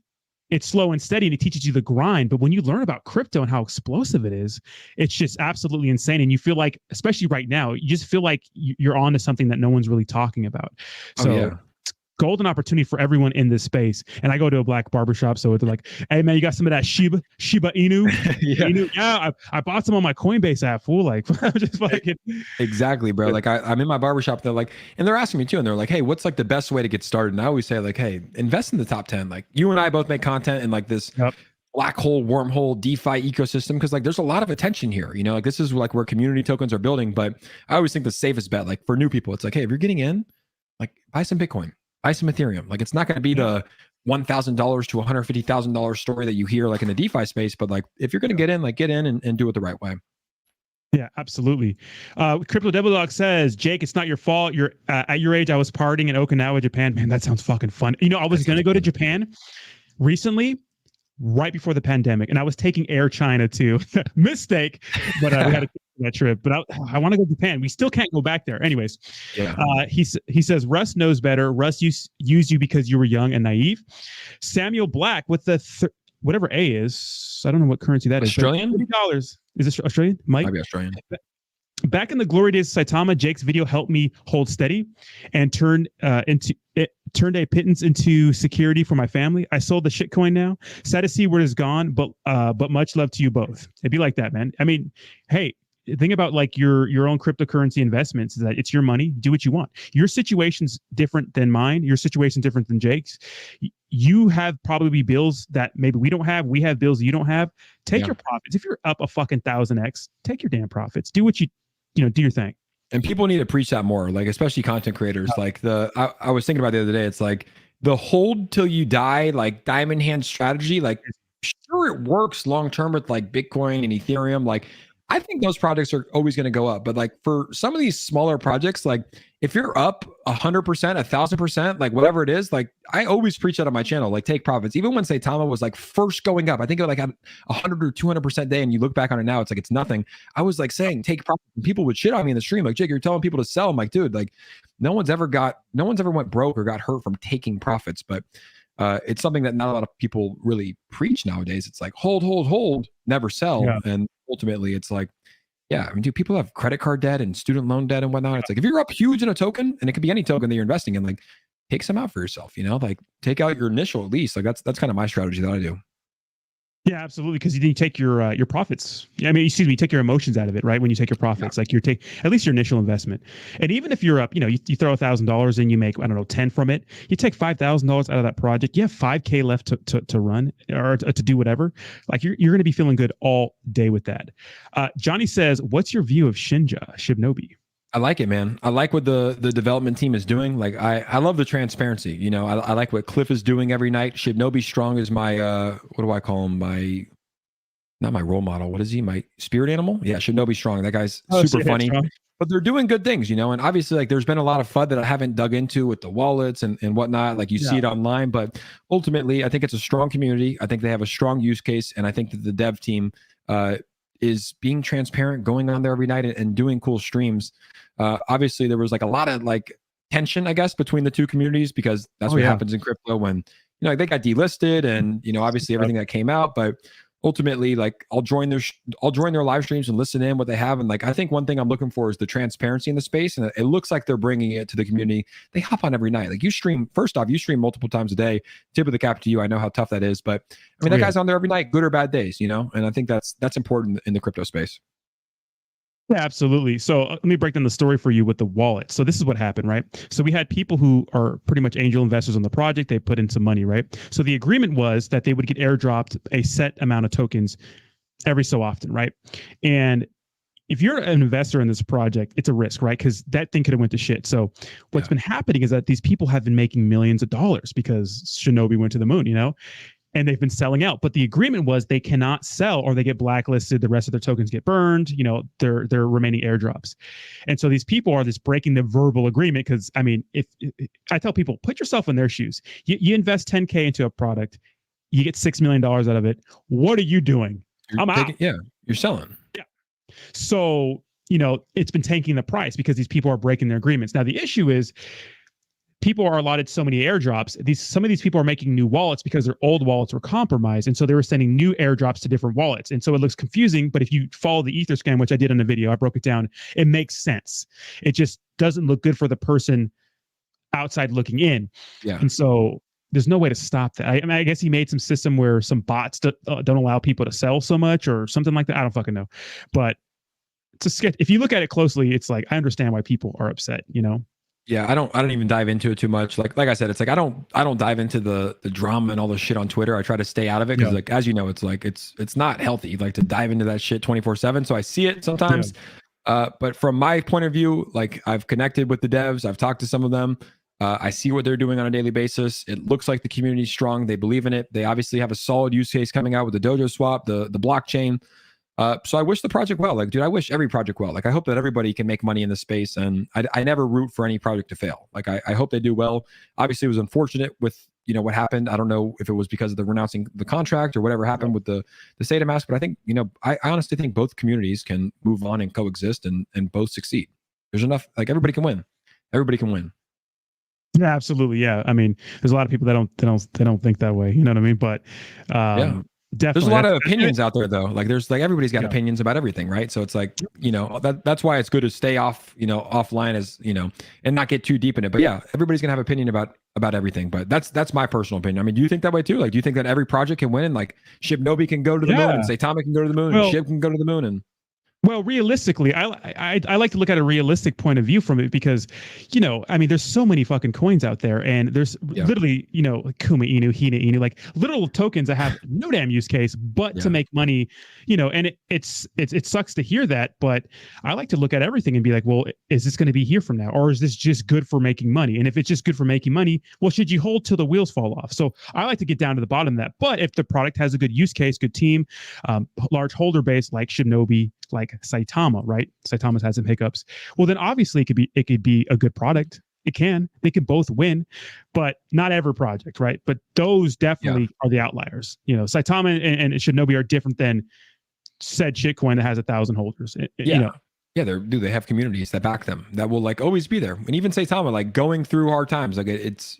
it's slow and steady and it teaches you the grind. But when you learn about crypto and how explosive it is, it's just absolutely insane. And you feel like, especially right now, you just feel like you're on to something that no one's really talking about. So it's golden opportunity for everyone in this space. And I go to a black barbershop, so it's like, hey man, you got some of that Shiba Inu? Inu? Yeah, I bought some on my Coinbase app, fool. Like, just fucking exactly, bro. Like I'm in my barbershop, they're like, and they're asking me too, and they're like, hey, what's like the best way to get started? And I always say like, hey, invest in the top 10. Like you and I both make content in like this black hole, wormhole, DeFi ecosystem, because like there's a lot of attention here. Like this is like where community tokens are building. But I always think the safest bet, like for new people, it's like, hey, if you're getting in, like buy some Bitcoin. Buy some Ethereum. Like it's not going to be the $1,000 to $150,000 story that you hear like in the DeFi space, but like if you're going to get in, like get in and do it the right way. Yeah, absolutely. Crypto Devil Dog says, Jake, it's not your fault. You're at your age. I was partying in Okinawa, Japan. Man, that sounds fucking fun. I was going to go to Japan recently, right before the pandemic, and I was taking Air China too. Mistake, but we had to that trip. But I want to go to Japan. We still can't go back there. Anyways, he says Russ knows better. Russ used you because you were young and naive. Samuel Black with the whatever A is. I don't know what currency that is. Australian? $30. Is it Australian? Mike? Might be Australian. Back in the glory days of Saitama, Jake's video helped me hold steady and turned a pittance into security for my family. I sold the shitcoin now. Sad to see where it's gone, but much love to you both. It'd be like that, man. I mean, hey, think about like your own cryptocurrency investments is that it's your money. Do what you want. Your situation's different than mine. Your situation's different than Jake's. You have probably bills that maybe we don't have. We have bills that you don't have. Take your profits. If you're up a fucking 1,000x, take your damn profits. Do what do your thing. And people need to preach that more, like especially content creators. Like I was thinking about the other day, it's like the hold till you die, like diamond hand strategy. Like sure, it works long term with like Bitcoin and Ethereum. Like I think those projects are always going to go up, but like for some of these smaller projects, like if you're up 100%, 1,000%, like whatever it is, like I always preach that on my channel, like take profits. Even when Saitama was like first going up, I think it like had 100 or 200% day, and you look back on it now, it's like it's nothing. I was like saying take profits, and people would shit on me in the stream, like Jake, you're telling people to sell. I'm like, dude, like no one's ever went broke or got hurt from taking profits, but it's something that not a lot of people really preach nowadays. It's like hold, never sell, Yeah. and ultimately it's like, yeah, I mean, dude, people have credit card debt and student loan debt and whatnot. It's like if you're up huge in a token, and it could be any token that you're investing in, like take some out for yourself, like take out your initial at least. Like that's kind of my strategy that I do. Yeah, absolutely. Because you take your profits. I mean, excuse me, you take your emotions out of it, right? When you take your profits, like you take at least your initial investment. And even if you're up, you throw $1,000 and you make, I don't know, 10 from it, you take $5,000 out of that project. You have 5K left to run or to do whatever. Like you're going to be feeling good all day with that. Johnny says, "What's your view of Shinja Shibnobi?" I like it, man. I like what the development team is doing. Like I love the transparency. I like what Cliff is doing every night. Shibnobi Strong is my what do I call him? Not my role model. What is he? My spirit animal? Yeah, Shibnobi Strong. That guy's super funny. But they're doing good things, and obviously like there's been a lot of FUD that I haven't dug into with the wallets and whatnot. Like you see it online, but ultimately I think it's a strong community. I think they have a strong use case, and I think that the dev team is being transparent, going on there every night and doing cool streams. Obviously there was like a lot of like tension, I guess, between the two communities, because that's what happens in crypto when they got delisted and obviously everything that came out. But ultimately, like I'll join their live streams and listen in what they have. And like I think one thing I'm looking for is the transparency in the space, and it looks like they're bringing it to the community. They hop on every night. Like you stream multiple times a day. Tip of the cap to you. I know how tough that is, but I mean that guy's on there every night, good or bad days, and I think that's important in the crypto space. Yeah, absolutely. So let me break down the story for you with the wallet. So this is what happened, right? So we had people who are pretty much angel investors on the project. They put in some money, right? So the agreement was that they would get airdropped a set amount of tokens every so often, right? And if you're an investor in this project, it's a risk, right? Because that thing could have went to shit. So what's been happening is that these people have been making millions of dollars because Shinobi went to the moon, and they've been selling out. But the agreement was they cannot sell or they get blacklisted. The rest of their tokens get burned, their remaining airdrops. And so these people are just breaking the verbal agreement. Because I mean, if I tell people, put yourself in their shoes, you invest 10K into a product, you get $6 million out of it. What are you doing? I'm out. Yeah, you're selling. Yeah. So, it's been tanking the price because these people are breaking their agreements. Now, the issue is people are allotted so many airdrops. Some of these people are making new wallets because their old wallets were compromised. And so they were sending new airdrops to different wallets. And so it looks confusing, but if you follow the Ether scan, which I did in the video, I broke it down, it makes sense. It just doesn't look good for the person outside looking in. Yeah. And so there's no way to stop that. I mean, I guess he made some system where some bots don't allow people to sell so much or something like that. I don't fucking know. But it's a sketch. If you look at it closely, it's like, I understand why people are upset, Yeah, I don't even dive into it too much. Like I said, it's like I don't dive into the drama and all the shit on Twitter. I try to stay out of it because like as you know, it's like it's not healthy like to dive into that shit 24/7. So I see it sometimes. But from my point of view, like I've connected with the devs, I've talked to some of them. I see what they're doing on a daily basis. It looks like the community's strong. They believe in it. They obviously have a solid use case coming out with the dojo swap, the blockchain. So I wish the project well. Like, dude, I wish every project well. Like, I hope that everybody can make money in this space, and I never root for any project to fail. Like, I hope they do well. Obviously, it was unfortunate with what happened. I don't know if it was because of the renouncing the contract or whatever happened with the Sata mask, but I think I honestly think both communities can move on and coexist and both succeed. There's enough. Like, everybody can win. Everybody can win. Yeah, absolutely. Yeah, I mean, there's a lot of people that don't think that way. You know what I mean? But yeah. Definitely. There's a lot of opinions out there though. Like there's like everybody's got opinions about everything, right? So it's like, that's why it's good to stay off, offline as, and not get too deep in it. But yeah, everybody's gonna have opinion about everything. But that's my personal opinion. I mean, do you think that way too? Like, do you think that every project can win and like Shibnobi can go to the moon and Saitama can go to the moon and Shib can go to the moon and well, realistically, I like to look at a realistic point of view from it because, I mean, there's so many fucking coins out there, and there's literally, like Kuma Inu, Hina Inu, like literal tokens that have no damn use case but to make money, and it sucks to hear that, but I like to look at everything and be like, well, is this going to be here from now, or is this just good for making money? And if it's just good for making money, well, should you hold till the wheels fall off? So I like to get down to the bottom of that. But if the product has a good use case, good team, large holder base like Shibnobi, like Saitama, right? Saitama's had some hiccups. Well, then obviously it could be a good product. It can. They could both win, but not every project, right? But those definitely are the outliers. Saitama and Shinobi are different than said shitcoin that has 1,000 holders. Yeah, they have communities that back them that will like always be there. And even Saitama, like going through hard times, like it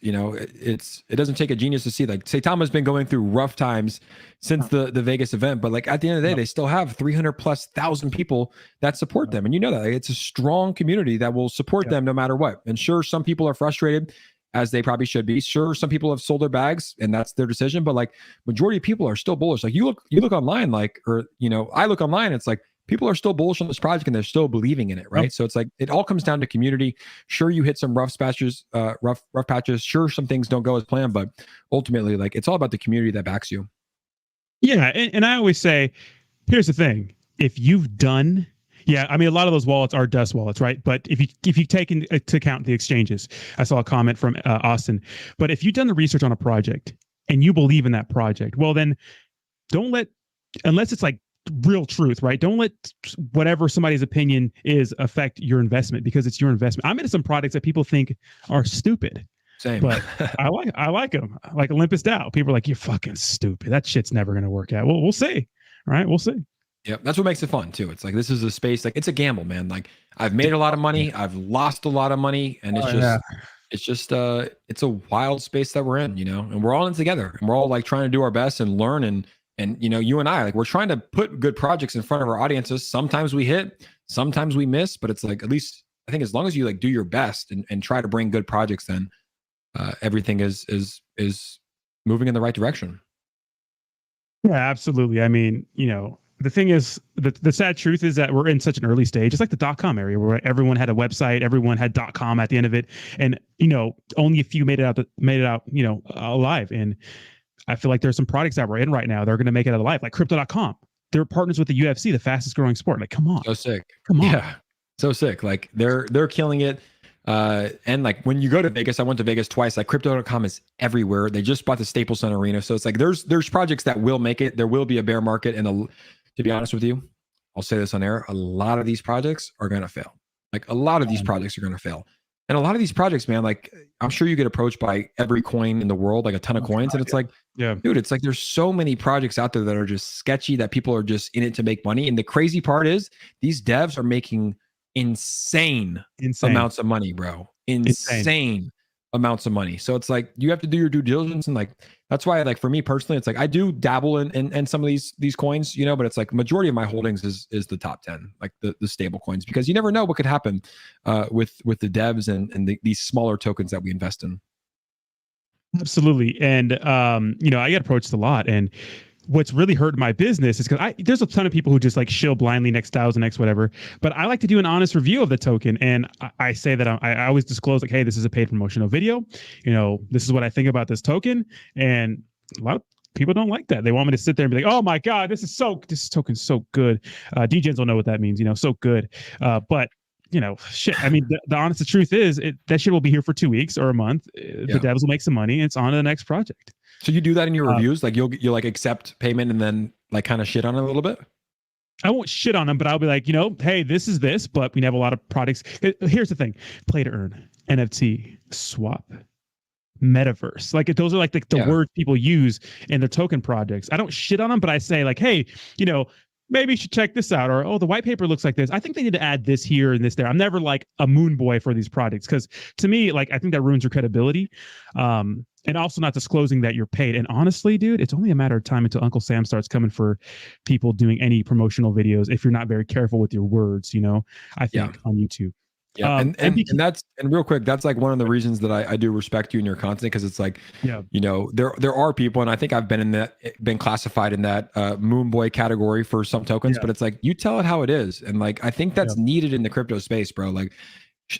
doesn't take a genius to see like Saitama's been going through rough times since the Vegas event, but like at the end of the day, they still have 300,000+ people that support them. And you know that like, it's a strong community that will support them no matter what. And sure, some people are frustrated, as they probably should be. Sure, some people have sold their bags and that's their decision, but like majority of people are still bullish. Like you look online, like, or I look online, it's like people are still bullish on this project and they're still believing in it, right? So it's like it all comes down to community. Sure, you hit some rough patches. Sure, some things don't go as planned, but ultimately, like it's all about the community that backs you. Yeah, and I always say, here's the thing: if you've done, I mean, a lot of those wallets are dust wallets, right? But if you take into account the exchanges, I saw a comment from Austin. But if you've done the research on a project and you believe in that project, well, then don't let, unless it's like real truth, right? Don't let whatever somebody's opinion is affect your investment, because it's your investment. I'm into some products that people think are stupid. Same. But I like them. Like Olympus DAO. People are like, you're fucking stupid. That shit's never going to work out. Well, we'll see. Right? We'll see. Yeah, that's what makes it fun too. It's like this is a space, like it's a gamble, man. Like I've made a lot of money, I've lost a lot of money, and it's a wild space that we're in, and we're all in together, and we're all like trying to do our best and learn and you and I, like we're trying to put good projects in front of our audiences. Sometimes we hit, sometimes we miss, but it's like at least I think as long as you like do your best and try to bring good projects, then everything is moving in the right direction. Yeah, absolutely. I mean, the thing is, the sad truth is that we're in such an early stage. It's like the .com area where everyone had a website, everyone had .com at the end of it, and only a few made it out, alive. And I feel like there's some products that we're in right now that are going to make it out alive, like Crypto.com. They're partners with the UFC, the fastest growing sport. Like, come on, so sick. Come on, yeah, so sick. Like they're killing it. And like when you go to Vegas, I went to Vegas twice. Like Crypto.com is everywhere. They just bought the Staples Center Arena, so it's like there's projects that will make it. There will be a bear market, and to be honest with you, I'll say this on air: a lot of these projects are going to fail. Like a lot of these projects are going to fail, and a lot of these projects, man. Like I'm sure you get approached by every coin in the world, like a ton of coins, and it's like, dude, it's like there's so many projects out there that are just sketchy that people are just in it to make money. And the crazy part is these devs are making insane amounts of money, bro. Insane amounts of money. So it's like you have to do your due diligence, and like that's why, like for me personally, it's like I do dabble in some of these coins, but it's like majority of my holdings is the top 10, like the stable coins, because you never know what could happen with the devs and these smaller tokens that we invest in. Absolutely. And I get approached a lot, and what's really hurt my business is because there's a ton of people who just like shill blindly next thousand X whatever, but I like to do an honest review of the token. And I say that I always disclose like, hey, this is a paid promotional video. This is what I think about this token. And a lot of people don't like that. They want me to sit there and be like, oh my God, this token's so good. DJs will know what that means, so good. But shit. I mean, the honest truth is that shit will be here for 2 weeks or a month. The devs will make some money, and it's on to the next project. So you do that in your reviews? Like you'll like accept payment and then like kind of shit on it a little bit? I won't shit on them, but I'll be like, hey, this is this, but we have a lot of products. Here's the thing: play to earn, NFT, swap, metaverse. Like those are like the words people use in their token projects. I don't shit on them, but I say like, hey, maybe you should check this out, or, oh, the white paper looks like this. I think they need to add this here and this there. I'm never like a moon boy for these projects, because to me, like, I think that ruins your credibility. And also not disclosing that you're paid. And honestly, dude, it's only a matter of time until Uncle Sam starts coming for people doing any promotional videos if you're not very careful with your words, I think on YouTube. Yeah. And real quick, that's like one of the reasons that I do respect you and your content, because it's like, there are people, and I think I've been classified in that moon boy category for some tokens, but it's like, you tell it how it is. And like, I think that's needed in the crypto space, bro. Like,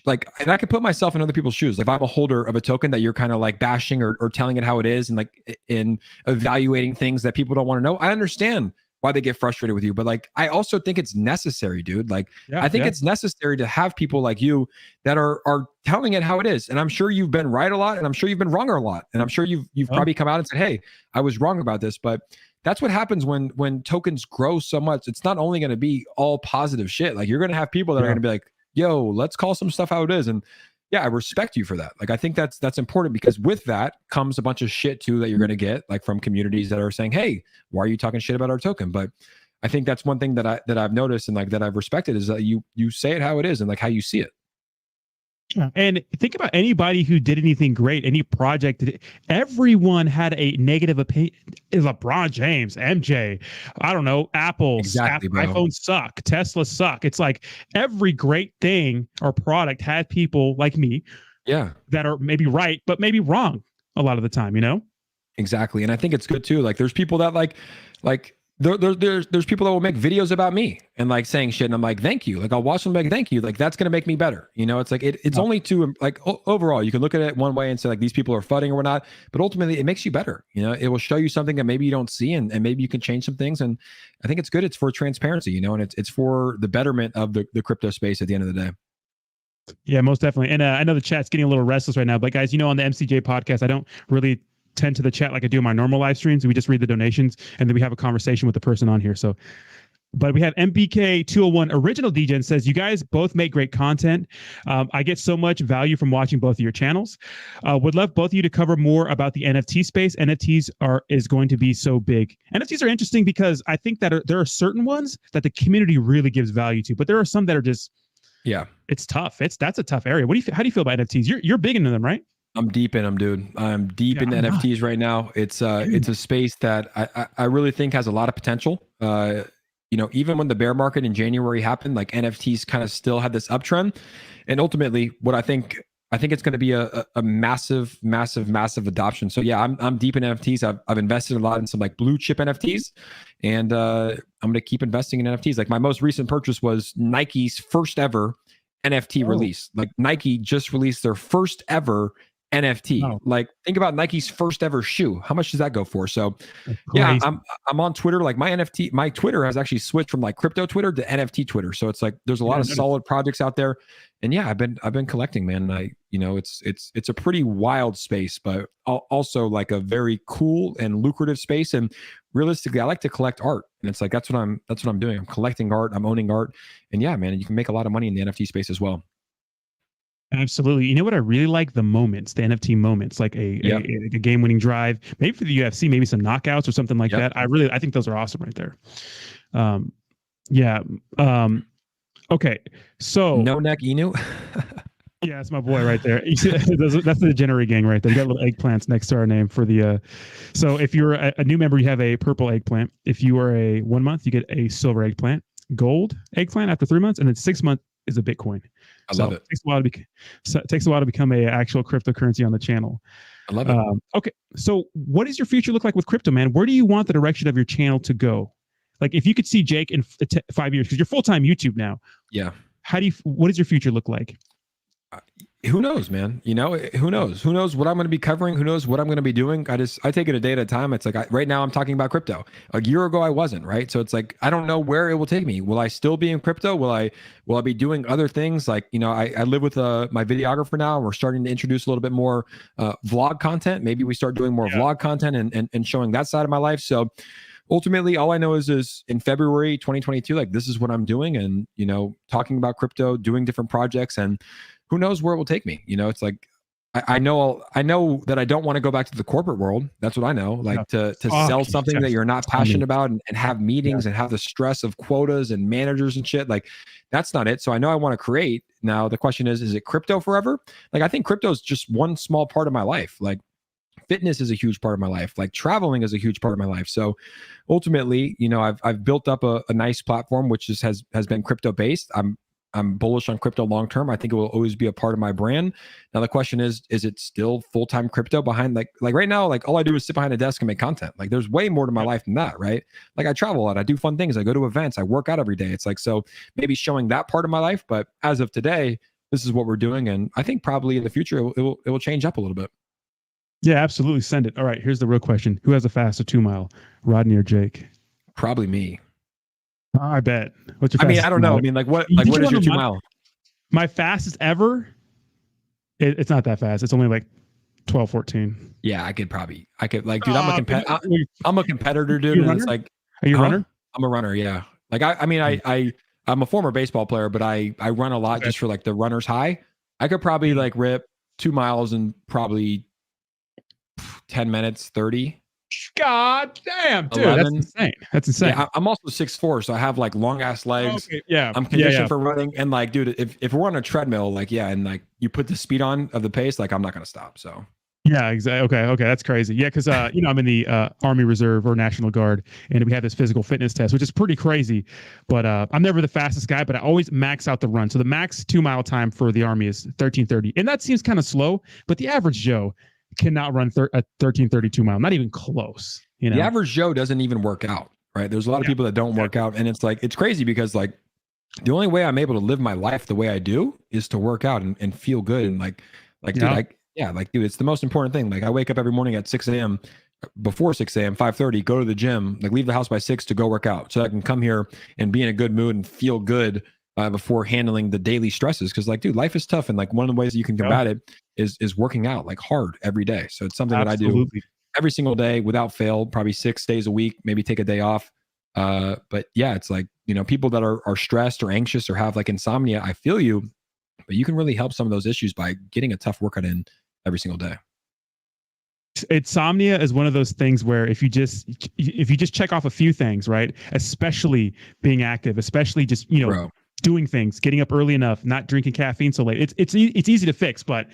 and I can put myself in other people's shoes. Like if I'm a holder of a token that you're kind of like bashing or telling it how it is, and like in evaluating things that people don't want to know, I understand why they get frustrated with you. But like, I also think it's necessary, dude. Like, I think it's necessary to have people like you that are telling it how it is. And I'm sure you've been right a lot, and I'm sure you've been wrong a lot. And I'm sure you've probably come out and said, hey, I was wrong about this. But that's what happens when tokens grow so much. It's not only going to be all positive shit. Like you're going to have people that are going to be like, yo, let's call some stuff how it is. And yeah, I respect you for that. Like I think that's important, because with that comes a bunch of shit too that you're going to get, like from communities that are saying, hey, why are you talking shit about our token? But I think that's one thing that I've noticed and like that I've respected is that you say it how it is and like how you see it. And think about anybody who did anything great, any project. Everyone had a negative opinion. LeBron James, MJ, I don't know, Apple, Exactly, bro. iPhones suck, Tesla suck. It's like every great thing or product had people like me, that are maybe right, but maybe wrong a lot of the time, you know? Exactly. And I think it's good too. Like there's people that like there's people that will make videos about me and like saying shit, and I'm like, thank you. Like I'll watch them like, thank you. Like that's gonna make me better. You know, it's like it's only to like overall, you can look at it one way and say like these people are fudding or whatnot, but ultimately it makes you better. You know, it will show you something that maybe you don't see, and maybe you can change some things. And I think it's good. It's for transparency, you know, and it's for the betterment of the crypto space at the end of the day. Yeah, most definitely. And I know the chat's getting a little restless right now, but guys, you know, on the MCJ podcast, I don't really tend to the chat like I do my normal live streams. We just read the donations and then we have a conversation with the person on here. So, but we have MBK 201 original DJ says, you guys both make great content. I get so much value from watching both of your channels. Would love both of you to cover more about the NFT space. NFTs is going to be so big. NFTs are interesting because I think that there are certain ones that the community really gives value to, but there are some that are just, it's tough. That's a tough area. How do you feel about NFTs? You're big into them, right? I'm deep in them, dude. I'm deep in NFTs right now. It's a space that I really think has a lot of potential. You know, even when the bear market in January happened, like NFTs kind of still had this uptrend. And ultimately, what I think it's going to be a massive adoption. So yeah, I'm deep in NFTs. I've invested a lot in some like blue chip NFTs, and I'm going to keep investing in NFTs. Like my most recent purchase was Nike's first ever NFT release. Like Nike just released their first ever NFT. Like think about Nike's first ever shoe. How much does that go for? So yeah, I'm on Twitter. Like my Twitter has actually switched from like crypto Twitter to NFT Twitter. So it's like there's a lot of solid projects out there. And yeah, I've been collecting, man. It's a pretty wild space, but also like a very cool and lucrative space. And realistically, I like to collect art. And it's like that's what I'm doing. I'm collecting art, I'm owning art. And yeah, man, you can make a lot of money in the NFT space as well. Absolutely. You know what I really like? The moments, the NFT moments, like a game-winning drive, maybe for the UFC, maybe some knockouts or something like that. I think those are awesome right there. Okay. So no neck Inu. Yeah, that's my boy right there. That's the Degenerate gang right there. We got little eggplants next to our name for the. So if you're a new member, you have a purple eggplant. If you are a 1 month, you get a silver eggplant, gold eggplant after 3 months, and then 6 months is a Bitcoin. I love it. It takes a while to become a actual cryptocurrency on the channel. I love it. Okay, so what does your future look like with crypto, man? Where do you want the direction of your channel to go? Like, if you could see Jake in 5 years, because you're full-time YouTube now. Yeah. What does your future look like? Who knows, man? You know, who knows? Who knows what I'm going to be covering? Who knows what I'm going to be doing? I take it a day at a time. It's like right now I'm talking about crypto. A year ago I wasn't, right? So it's like I don't know where it will take me. Will I still be in crypto? Will I be doing other things? Like, you know, I live with my videographer now. We're starting to introduce a little bit more vlog content. Maybe we start doing more vlog content and showing that side of my life. So ultimately, all I know is in February 2022, like this is what I'm doing, and you know, talking about crypto, doing different projects, and who knows where it will take me. You know, it's like I know that I don't want to go back to the corporate world. That's what I know. Like to sell something that you're not passionate about and have meetings and have the stress of quotas and managers and shit. Like that's not it. So I know I want to create. Now the question is it crypto forever? Like I think crypto is just one small part of my life. Like fitness is a huge part of my life. Like traveling is a huge part of my life. So ultimately, you know, I've built up a nice platform, which has been crypto based. I'm bullish on crypto long term. I think it will always be a part of my brand. Now the question is it still full-time crypto behind like right now, like all I do is sit behind a desk and make content. Like there's way more to my life than that, right? Like I travel a lot, I do fun things, I go to events, I work out every day. It's like, so maybe showing that part of my life, but as of today, this is what we're doing. And I think probably in the future, it will change up a little bit. Yeah, absolutely. Send it. All right. Here's the real question. Who has a faster 2 mile, Rodney or Jake? Probably me. I bet. What's your fastest? I mean, I don't know. I mean, what is your 2 mile? My fastest ever? It's not that fast. It's only like 12, 14. Yeah, I could like, dude, I'm a competitor, dude. You a And it's runner? like, Are you a runner? I'm a runner. Yeah. Like, I mean, I'm a former baseball player, but I run a lot Okay. just for like the runner's high. I could probably like rip 2 miles in probably 10 minutes, 30. God damn, dude, 11. that's insane. That's insane. Yeah, I'm also 6'4", so I have like long ass legs. Okay, yeah, I'm conditioned for running, and like, dude, if we're on a treadmill, like, yeah, and like you put the speed on of the pace, like I'm not gonna stop. So yeah, exactly. Okay, that's crazy. Yeah, because I'm in the Army Reserve or National Guard, and we have this physical fitness test, which is pretty crazy. But I'm never the fastest guy, but I always max out the run. So the max 2 mile time for the Army is 13:30, and that seems kind of slow. But the average Joe cannot run a 13:32 mile, not even close. You know, the average Joe doesn't even work out, right? There's a lot of people that don't work out, and it's like, it's crazy because like the only way I'm able to live my life the way I do is to work out and feel good. And like, dude, like, dude, it's the most important thing. Like, I wake up every morning at 6 a.m. before 6 a.m., 5:30, go to the gym, like leave the house by 6 to go work out so I can come here and be in a good mood and feel good before handling the daily stresses. Cause like, dude, life is tough. And like one of the ways that you can combat it is working out like hard every day. So it's something that I do every single day without fail, probably 6 days a week, maybe take a day off. But yeah, it's like, you know, people that are stressed or anxious or have like insomnia, I feel you, but you can really help some of those issues by getting a tough workout in every single day. Insomnia is one of those things where if you just check off a few things, right? Especially being active, especially just, you know, Bro, doing things, getting up early enough, not drinking caffeine so late. It's easy to fix, but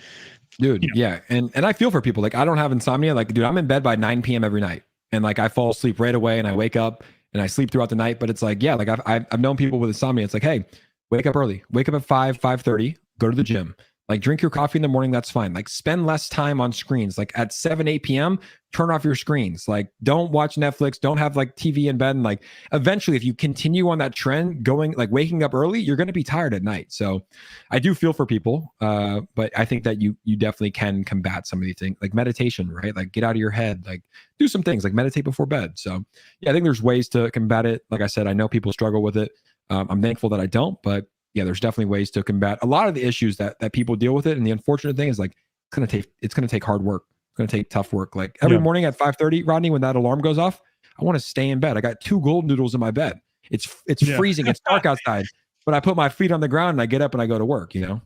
dude, you know. yeah. And I feel for people. Like, I don't have insomnia. Like, dude, I'm in bed by 9 p.m. every night. And like, I fall asleep right away and I wake up and I sleep throughout the night. But it's like, yeah, like I've known people with insomnia. It's like, hey, wake up early, wake up at 5:30, go to the gym, like drink your coffee in the morning. That's fine. Like, spend less time on screens. Like at 7, 8 p.m., turn off your screens. Like, don't watch Netflix, don't have like TV in bed. And like, eventually, if you continue on that trend, going like waking up early, you're going to be tired at night. So I do feel for people. But I think that you definitely can combat some of these things, like meditation, right? Like, get out of your head, like do some things, like meditate before bed. So yeah, I think there's ways to combat it. Like I said, I know people struggle with it. I'm thankful that I don't, but yeah, there's definitely ways to combat a lot of the issues that people deal with it. And the unfortunate thing is like, it's gonna take hard work. It's gonna take tough work. Like every morning at 5:30, Rodney, when that alarm goes off, I want to stay in bed. I got 2 golden noodles in my bed. It's freezing. It's dark outside, but I put my feet on the ground and I get up and I go to work. You know.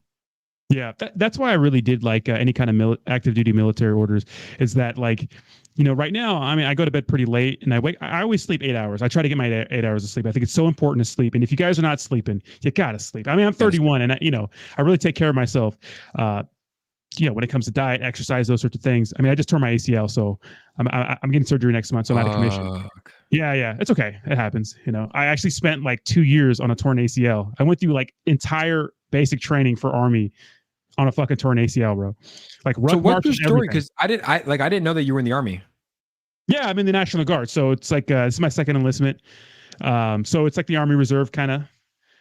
Yeah, that's why I really did like any kind of active duty military orders. Is that like, you know, right now, I mean, I go to bed pretty late and I always sleep 8 hours. I try to get my 8 hours of sleep. I think it's so important to sleep. And if you guys are not sleeping, you gotta sleep. I mean, I'm 31 and I really take care of myself. When it comes to diet, exercise, those sorts of things. I mean, I just tore my ACL, so I'm getting surgery next month, so I'm out of commission. Yeah, it's okay. It happens. You know, I actually spent like 2 years on a torn ACL. I went through like entire basic training for Army on a fucking torn ACL, bro. Like, so what's your story? Because I didn't know that you were in the Army. Yeah, I'm in the National Guard, so it's like this is my second enlistment. So it's like the Army Reserve kind of.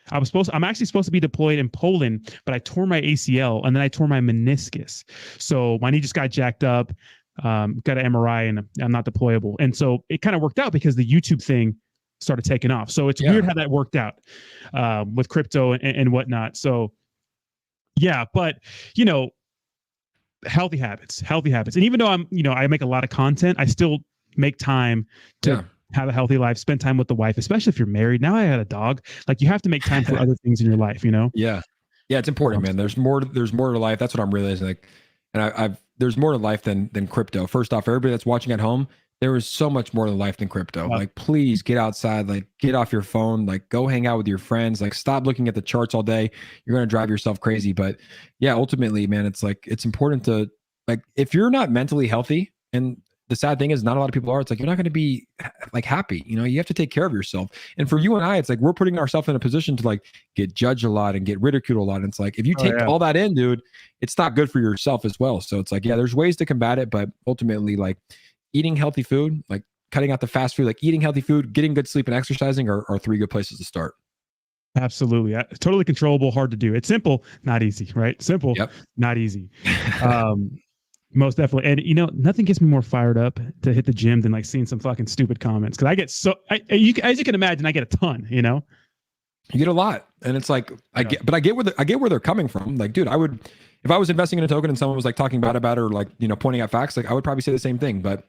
I'm actually supposed to be deployed in Poland, but I tore my ACL and then I tore my meniscus. So my knee just got jacked up, got an MRI, and I'm not deployable. And so it kind of worked out because the YouTube thing started taking off. So it's weird how that worked out with crypto and whatnot. So yeah, but you know, healthy habits. And even though I make a lot of content, I still make time to have a healthy life, spend time with the wife, especially if you're married. Now I had a dog. Like, you have to make time for other things in your life, you know? Yeah, it's important, man. There's more to life. That's what I'm realizing. Like, and there's more to life than crypto. First off, everybody that's watching at home, there is so much more to life than crypto. Like, please get outside, like get off your phone, like go hang out with your friends, like stop looking at the charts all day. You're going to drive yourself crazy. But yeah, ultimately, man, it's like, it's important to, like, if you're not mentally healthy, and the sad thing is not a lot of people are, it's like, you're not going to be like happy. You know, you have to take care of yourself. And for you and I, it's like, we're putting ourselves in a position to like get judged a lot and get ridiculed a lot. And it's like, if you take all that in, dude, it's not good for yourself as well. So it's like, yeah, there's ways to combat it, but ultimately, like, eating healthy food, like cutting out the fast food, like eating healthy food, getting good sleep, and exercising are 3 good places to start. Absolutely. Totally controllable, hard to do. It's simple, not easy, right? Simple, not easy. Most definitely. And, you know, nothing gets me more fired up to hit the gym than like seeing some fucking stupid comments. Cause I get as you can imagine, I get a ton, you know? You get a lot. And it's like, I get where they're coming from. Like, dude, I would, if I was investing in a token and someone was like talking bad about it or like, pointing out facts, like I would probably say the same thing. But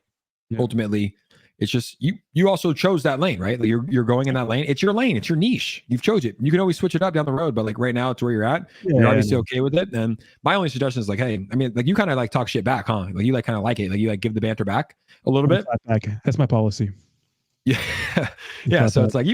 ultimately, it's just you also chose that lane, right? Like you're going in that lane. It's your lane. It's your niche. You've chose it. You can always switch it up down the road, but like right now, it's where you're at. You're obviously okay with it. And my only suggestion is like, hey, I mean, like you kind of like talk shit back, huh? Like you like kind of like it. Like you like give the banter back a little bit. That's my policy. Yeah. Yeah. So it's like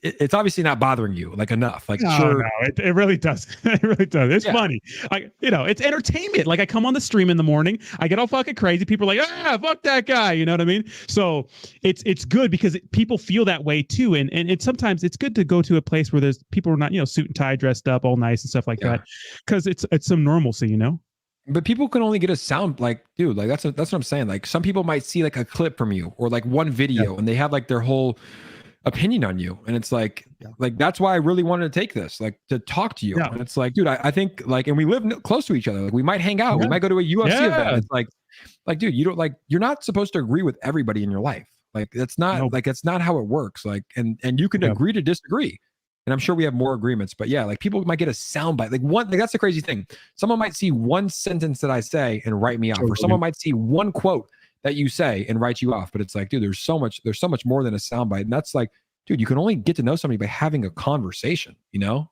it's obviously not bothering you like enough. Like, no, it really does. It really does. It's funny. Like, it's entertainment. Like I come on the stream in the morning, I get all fucking crazy. People are like, fuck that guy. You know what I mean? So it's good because people feel that way too. And it's sometimes it's good to go to a place where there's people are not, suit and tie dressed up all nice and stuff like that. Cause it's some normalcy, But people can only get a sound like, dude, like that's what I'm saying. Like some people might see like a clip from you or like one video and they have like their whole opinion on you. And it's like that's why I really wanted to take this, like to talk to you. And it's like, dude, I think like, and we live close to each other. Like we might hang out. We might go to a UFC event. It's like, dude, you don't like, you're not supposed to agree with everybody in your life. Like that's not like, it's not how it works. Like, and you can agree to disagree. And I'm sure we have more agreements, but like people might get a soundbite. Like that's the crazy thing. Someone might see one sentence that I say and write me off, or someone might see one quote that you say and write you off. But it's like, dude, there's so much more than a soundbite. And that's like, dude, you can only get to know somebody by having a conversation,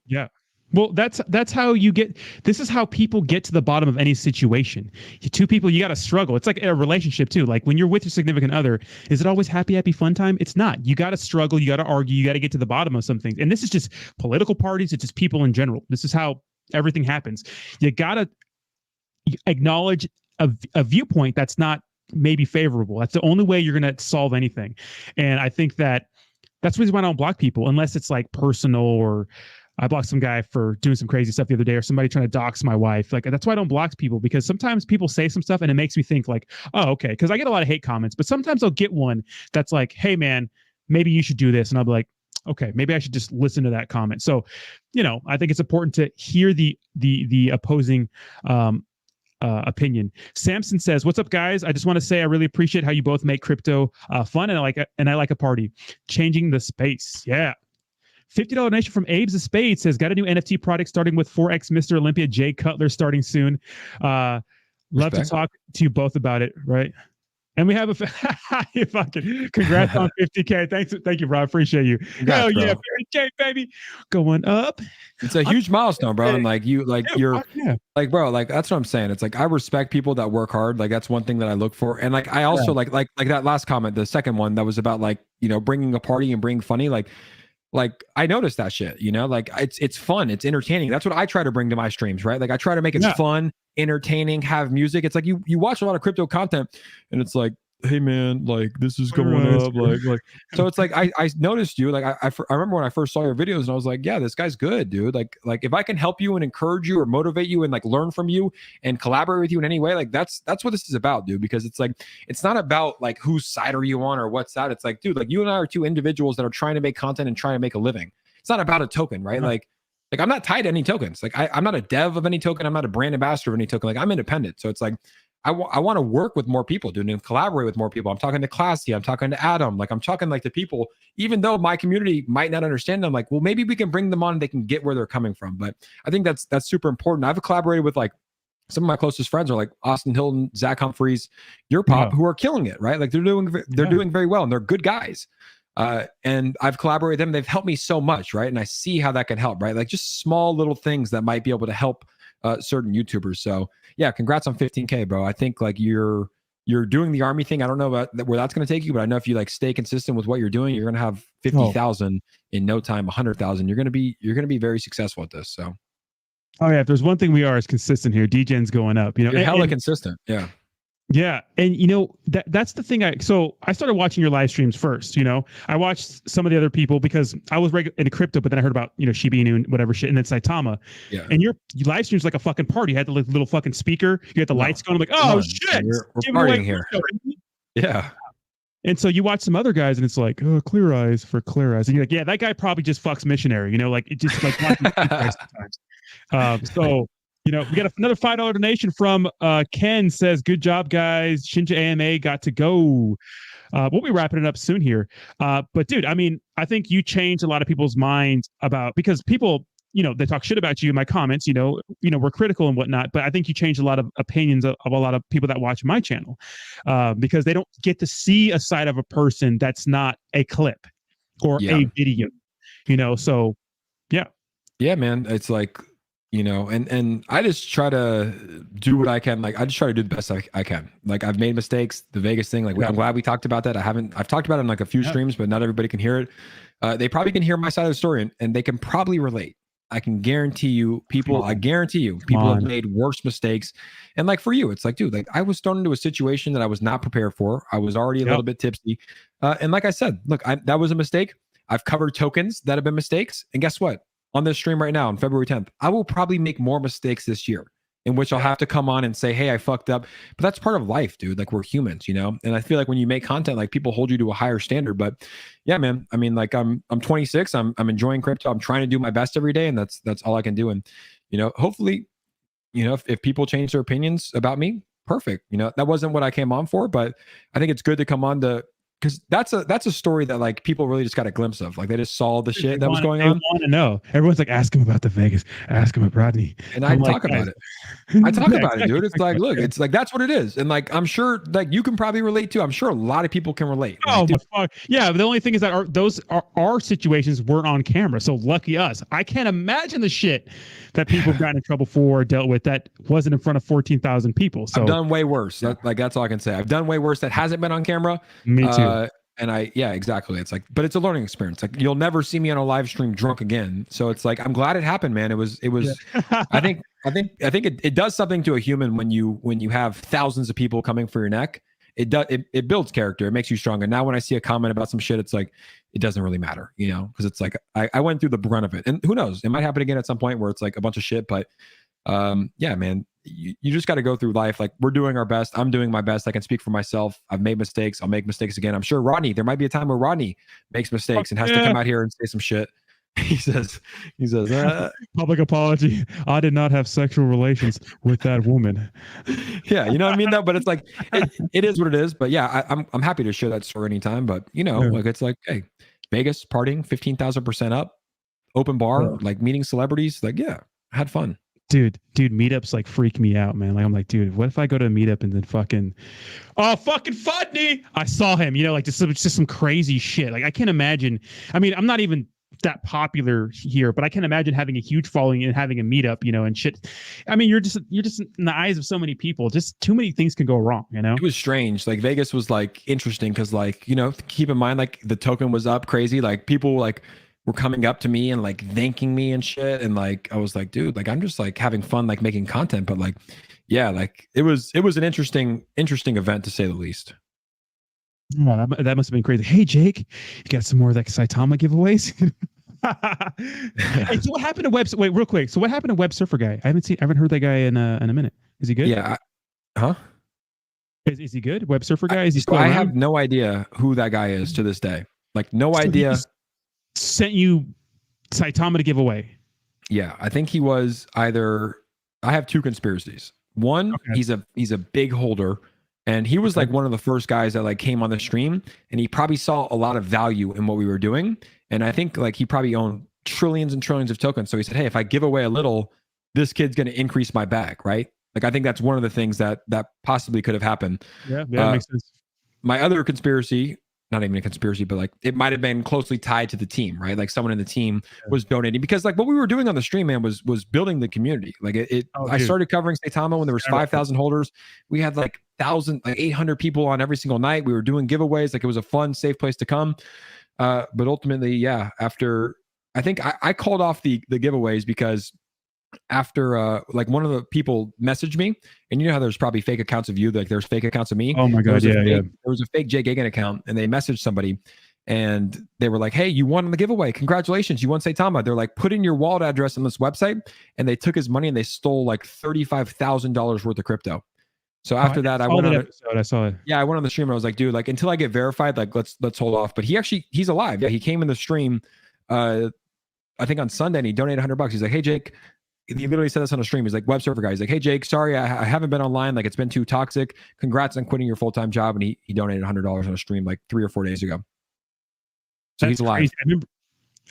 Yeah. Well, that's how this is how people get to the bottom of any situation. Two people, you got to struggle. It's like a relationship too. Like when you're with your significant other, is it always happy, fun time? It's not. You got to struggle. You got to argue. You got to get to the bottom of some things. And this is just political parties. It's just people in general. This is how everything happens. You got to acknowledge a viewpoint that's not maybe favorable. That's the only way you're going to solve anything. And I think that's the reason why I don't block people unless it's like personal, or I blocked some guy for doing some crazy stuff the other day, or somebody trying to dox my wife. Like that's why I don't block people, because sometimes people say some stuff and it makes me think like, oh, okay. Because I get a lot of hate comments, but sometimes I'll get one that's like, hey man, maybe you should do this. And I'll be like, okay, maybe I should just listen to that comment. So, I think it's important to hear the opposing opinion. Samson says, "What's up, guys? I just want to say I really appreciate how you both make crypto fun, and I like a party. Changing the space, yeah." $50 donation from Abe's of Spade says, "Got a new NFT product starting with 4X Mr. Olympia Jay Cutler starting soon. Love to talk to you both about it, right?" And we have you fucking congrats on 50K. Thank you, bro. Appreciate you. Hell yeah, 50K, baby. Going up. It's a huge milestone, bro. And like you're like, bro, like that's what I'm saying. It's like I respect people that work hard. Like that's one thing that I look for. And like I also like that last comment, the second one that was about like, bringing a party and bringing funny, like I noticed that shit, like it's fun, it's entertaining. That's what I try to bring to my streams, right? Like I try to make it fun, entertaining, have music. It's like you watch a lot of crypto content and it's like, hey man, like this is going up, like so it's like I noticed you, like I remember when I first saw your videos and I was like, yeah, this guy's good, dude. Like if I can help you and encourage you or motivate you and like learn from you and collaborate with you in any way, like that's what this is about, dude. Because it's like it's not about like whose side are you on or what's that. It's like, dude, like you and I are two individuals that are trying to make content and trying to make a living. It's not about a token, right? Like I'm not tied to any tokens. Like I'm not a dev of any token. I'm not a brand ambassador of any token. Like I'm independent. So it's like I want to work with more people, dude, and collaborate with more people. I'm talking to Classy. I'm talking to Adam. Like I'm talking like to people, even though my community might not understand them. Like, well, maybe we can bring them on and they can get where they're coming from. But I think that's super important. I've collaborated with like some of my closest friends are like Austin Hilton, Zach Humphreys, Your Pop, who are killing it, right? Like they're doing very well and they're good guys. And I've collaborated with them. They've helped me so much, right? And I see how that can help, right? Like just small little things that might be able to help certain YouTubers. So yeah, congrats on 15K, bro. I think like you're doing the army thing. I don't know about where that's going to take you, but I know if you like stay consistent with what you're doing, you're going to have 50,000 in no time, 100,000. You're going to be very successful at this. So. Oh yeah, if there's one thing we are is consistent here. DGen's going up. You're hella consistent. Yeah. Yeah. And that's the thing. So I started watching your live streams first, I watched some of the other people because I was into crypto, but then I heard about, Shiba Inu and whatever shit. And then Saitama. Yeah. And your live streams like a fucking party. You had the little fucking speaker. You had the lights going. I'm like, oh shit. We're partying here. Yeah. And so you watch some other guys and it's like, oh, Clear Eyes for Clear Eyes. And you're like, yeah, that guy probably just fucks missionary, like it just like sometimes. So we got another $5 donation from Ken says, good job, guys. Shinja AMA got to go. We'll be wrapping it up soon here. But dude, I mean, I think you changed a lot of people's minds because people, they talk shit about you in my comments, we're critical and whatnot, but I think you changed a lot of opinions of a lot of people that watch my channel, because they don't get to see a side of a person that's not a clip or a video, so yeah. Yeah, man. It's like, and I just try to do what I can. Like, I just try to do the best I can. Like, I've made mistakes. The Vegas thing, like, I'm glad we talked about that. I've talked about it in like a few streams, but not everybody can hear it. They probably can hear my side of the story, and they can probably relate. I guarantee you people have made worse mistakes. And like for you, it's like, dude, like I was thrown into a situation that I was not prepared for. I was already a little bit tipsy. And like I said, look, that was a mistake. I've covered tokens that have been mistakes. And guess what? On this stream right now on February 10th, I will probably make more mistakes this year in which I'll have to come on and say, hey, I fucked up. But that's part of life, dude. Like we're humans, And I feel like when you make content, like people hold you to a higher standard. But yeah, man, I mean, like I'm 26. I'm enjoying crypto. I'm trying to do my best every day. And that's all I can do. And, hopefully, if people change their opinions about me, perfect. That wasn't what I came on for, but I think it's good to come on because that's a story that like people really just got a glimpse of. Like they just saw the shit that was going on. They want to know. Everyone's like, ask him about the Vegas, ask him about Rodney. And I talk about it. I talk about it, dude. It's like, look, it's like that's what it is. And like I'm sure like you can probably relate to. I'm sure a lot of people can relate. Oh my fuck. Yeah, but the only thing is that those situations weren't on camera. So lucky us. I can't imagine the shit that people have gotten in trouble for or dealt with that wasn't in front of 14,000 people. So I've done way worse. That's all I can say. I've done way worse that hasn't been on camera. Me too. And exactly. It's like, but it's a learning experience. Like you'll never see me on a live stream drunk again. So it's like, I'm glad it happened, man. It was, I think it does something to a human when you have thousands of people coming for your neck. It builds character. It makes you stronger. Now, when I see a comment about some shit, it's like, it doesn't really matter, because it's like, I went through the brunt of it, and who knows, it might happen again at some point where it's like a bunch of shit, but yeah, man, you just got to go through life. Like we're doing our best. I'm doing my best. I can speak for myself. I've made mistakes. I'll make mistakes again. I'm sure Rodney, there might be a time where Rodney makes mistakes and has to come out here and say some shit. He says, public apology. I did not have sexual relations with that woman. Yeah. You know what I mean? Though, but it's like, it is what it is. But yeah, I'm happy to share that story anytime, but like, it's like, hey, Vegas partying 15,000% up, open bar, like meeting celebrities. Like, yeah, I had fun. Dude, meetups like freak me out, man. Like I'm like, dude, what if I go to a meetup and then fucking Fudney, I saw him, like just some crazy shit. Like I can't imagine. I mean, I'm not even that popular here, but I can imagine having a huge following and having a meetup, and shit. I mean, you're just in the eyes of so many people. Just too many things can go wrong, It was strange. Like Vegas was like interesting because like, keep in mind like the token was up crazy. Like people like were coming up to me and like thanking me and shit. And like, I was like, dude, like, I'm just like having fun, like making content, but like, yeah, like it was an interesting event to say the least. Yeah, that must've been crazy. Hey, Jake, you got some more of that Saitama giveaways? Hey, so what happened to Wait, real quick. So what happened to Web Surfer guy? I haven't heard that guy in a minute. Is he good? Yeah. Huh? Is he good? Web Surfer guy? Is he still around? I have no idea who that guy is to this day. Like no idea. Sent you Saitama to give away. Yeah, I think he was either. I have two conspiracies. One, he's a big holder, and he was like one of the first guys that like came on the stream, and he probably saw a lot of value in what we were doing, and I think like he probably owned trillions and trillions of tokens. So he said, hey, if I give away a little, this kid's going to increase my bag, right? Like I think that's one of the things that possibly could have happened. Yeah, that makes sense. My other conspiracy. Not even a conspiracy, but like it might have been closely tied to the team, right? Like someone in the team was donating because like what we were doing on the stream, man, was building the community. Like I started covering Saitama when there was 5,000 holders. We had like 800 people on every single night. We were doing giveaways. Like it was a fun, safe place to come. But ultimately, yeah, after I think I called off the giveaways because after like one of the people messaged me, and you know how there's probably fake accounts of you, like there's fake accounts of me. Oh my god, there was a fake Gagain account, and they messaged somebody, and they were like, "Hey, you won the giveaway! Congratulations, you won Saitama." They're like, "Put in your wallet address on this website," and they took his money and they stole like $35,000 worth of crypto. So after that, I went on episode. I saw it. Yeah, I went on the stream and I was like, "Dude, like until I get verified, like let's hold off." But he's alive. Yeah, he came in the stream, I think on Sunday, and he donated $100. He's like, "Hey, Jake." He literally said this on a stream. He's like, Web Surfer guy. He's like, hey, Jake, sorry, I haven't been online. Like, it's been too toxic. Congrats on quitting your full-time job. And he donated $100 on a stream like 3 or 4 days ago. So he's alive.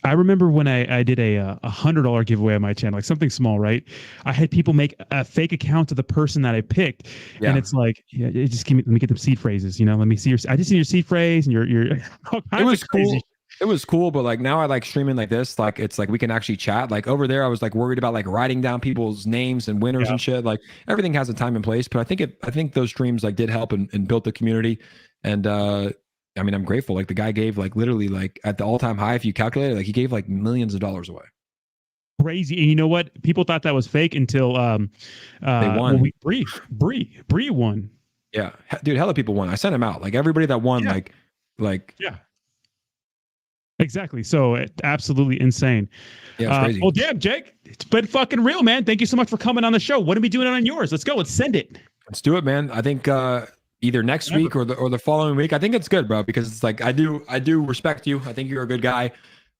I remember when I did a $100 giveaway on my channel, like something small, right? I had people make a fake account of the person that I picked, and Yeah. it's like, yeah, just give me, let me get the seed phrases, let me see I just need your seed phrase and your all kinds It was of crazy. cool. It was cool, but like now I like streaming like this. Like it's like we can actually chat. Like over there, I was like worried about like writing down people's names and winners Yeah. and shit. Like everything has a time and place. But I think those streams like did help and built the community. And I mean, I'm grateful. Like the guy gave like literally like at the all-time high, if you calculate it, like he gave like millions of dollars away. Crazy. And you know what? People thought that was fake until They won. Bree won. Yeah, dude, hella people won. I sent them out. Like everybody that won, Yeah. like Yeah. Exactly. So absolutely insane. yeah, it's crazy. Well, damn, Jake, it's been fucking real, man. Thank you so much for coming on the show. What are we doing on yours? Let's go. Let's send it. Let's do it, man. I think either next week or the following week. I think it's good, bro, because it's like I do respect you. I think you're a good guy.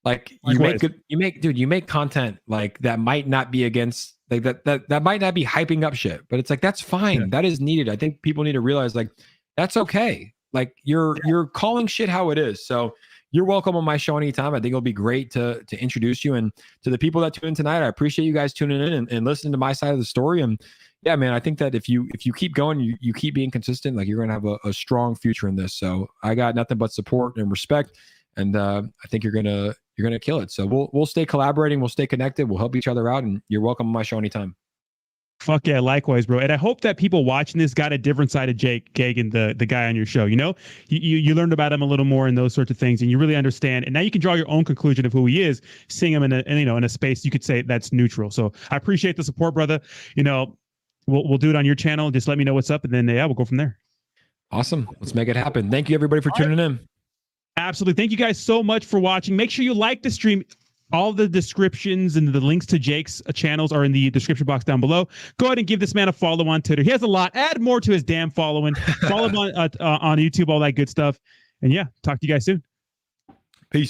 Like you make content like that might not be against like that might not be hyping up shit, but it's like that's fine. Yeah. That is needed. I think people need to realize like that's okay. Like you're calling shit how it is. So you're welcome on my show anytime. I think it'll be great to introduce you, and to the people that tune in tonight. I appreciate you guys tuning in and listening to my side of the story. And yeah, man, I think that if you keep going, you keep being consistent, like you're gonna have a strong future in this. So I got nothing but support and respect, and I think you're gonna kill it. So we'll stay collaborating, we'll stay connected, we'll help each other out, and you're welcome on my show anytime. Fuck yeah, likewise, bro. And I hope that people watching this got a different side of Jake Gagain, the guy on your show. You learned about him a little more and those sorts of things, and you really understand. And now you can draw your own conclusion of who he is, seeing him in a space you could say that's neutral. So I appreciate the support, brother. We'll do it on your channel. Just let me know what's up, and then we'll go from there. Awesome. Let's make it happen. Thank you everybody for tuning in. Absolutely. Thank you guys so much for watching. Make sure you like the stream. All the descriptions and the links to Jake's channels are in the description box down below. Go ahead and give this man a follow on Twitter. He has a lot. Add more to his damn following. Follow him on YouTube, all that good stuff. And yeah, talk to you guys soon. Peace.